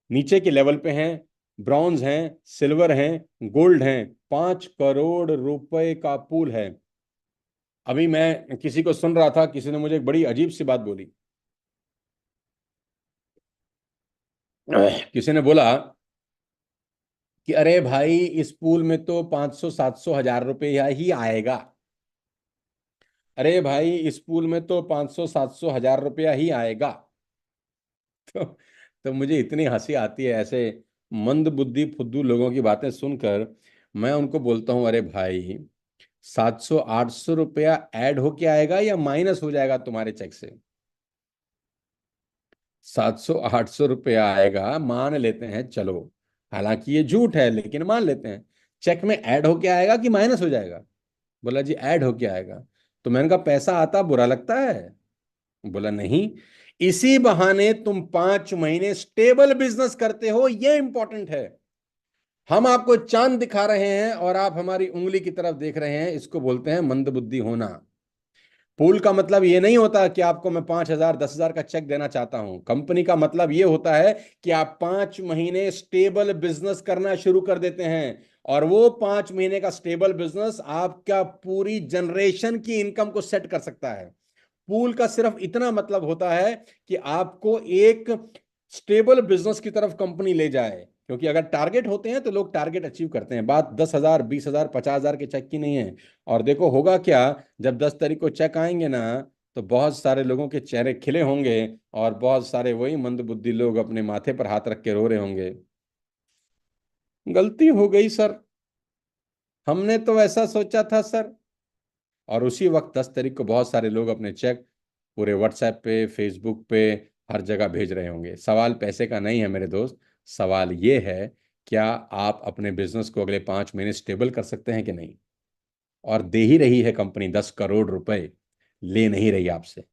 नीचे के लेवल पे हैं, ब्रॉन्ज हैं, सिल्वर हैं, गोल्ड हैं, 5 करोड़ रुपए का पूल है। अभी मैं किसी को सुन रहा था, किसी ने मुझे एक बड़ी अजीब सी बात बोली। किसी ने बोला कि अरे भाई, इस पूल में तो 500-700 हजार रुपया ही आएगा। अरे भाई, इस पूल में तो 500-700 हजार रुपया ही आएगा। तो, तो मुझे इतनी हंसी आती है ऐसे मंद बुद्धि फुद्दू लोगों की बातें सुनकर। मैं उनको बोलता हूं, अरे भाई, 700-800 रुपया ऐड होके आएगा या माइनस हो जाएगा तुम्हारे चेक से? 700-800 रुपया आएगा, मान लेते हैं, चलो, हालांकि ये झूठ है लेकिन मान लेते हैं। चेक में ऐड होके आएगा कि माइनस हो जाएगा? बोला जी ऐड होके आएगा। तो मैंने कहा पैसा आता बुरा लगता है? बोला नहीं, इसी बहाने तुम 5 महीने स्टेबल बिजनेस करते हो, ये इंपॉर्टेंट है। हम आपको चांद दिखा रहे हैं और आप हमारी उंगली की तरफ देख रहे हैं, इसको बोलते हैं मंदबुद्धि होना। पूल का मतलब ये नहीं होता कि आपको मैं 5,000 10,000 का चेक देना चाहता हूं। कंपनी का मतलब ये होता है कि आप 5 महीने स्टेबल बिजनेस करना शुरू कर देते हैं और वो 5 महीने का स्टेबल बिजनेस आपका पूरी जनरेशन की इनकम को सेट कर सकता है। पूल का सिर्फ इतना मतलब होता है कि आपको एक स्टेबल बिजनेस की तरफ कंपनी ले जाए, क्योंकि अगर टारगेट होते हैं तो लोग टारगेट अचीव करते हैं। बात 10,000 20,000 50,000 के चेक की नहीं है। और देखो होगा क्या, जब 10 तारीख को चेक आएंगे ना, तो बहुत सारे लोगों के चेहरे खिले होंगे और बहुत सारे वही मंदबुद्धि लोग अपने माथे पर हाथ रख के रो रहे होंगे, गलती हो गई सर, हमने तो ऐसा सोचा था सर। और उसी वक्त 10 तारीख को बहुत सारे लोग अपने चेक पूरे व्हाट्सएप पे, फेसबुक पे, हर जगह भेज रहे होंगे। सवाल पैसे का नहीं है मेरे दोस्त, सवाल ये है, क्या आप अपने बिजनेस को अगले 5 महीने स्टेबल कर सकते हैं कि नहीं? और दे ही रही है कंपनी 10 करोड़ रुपए, ले नहीं रही आपसे।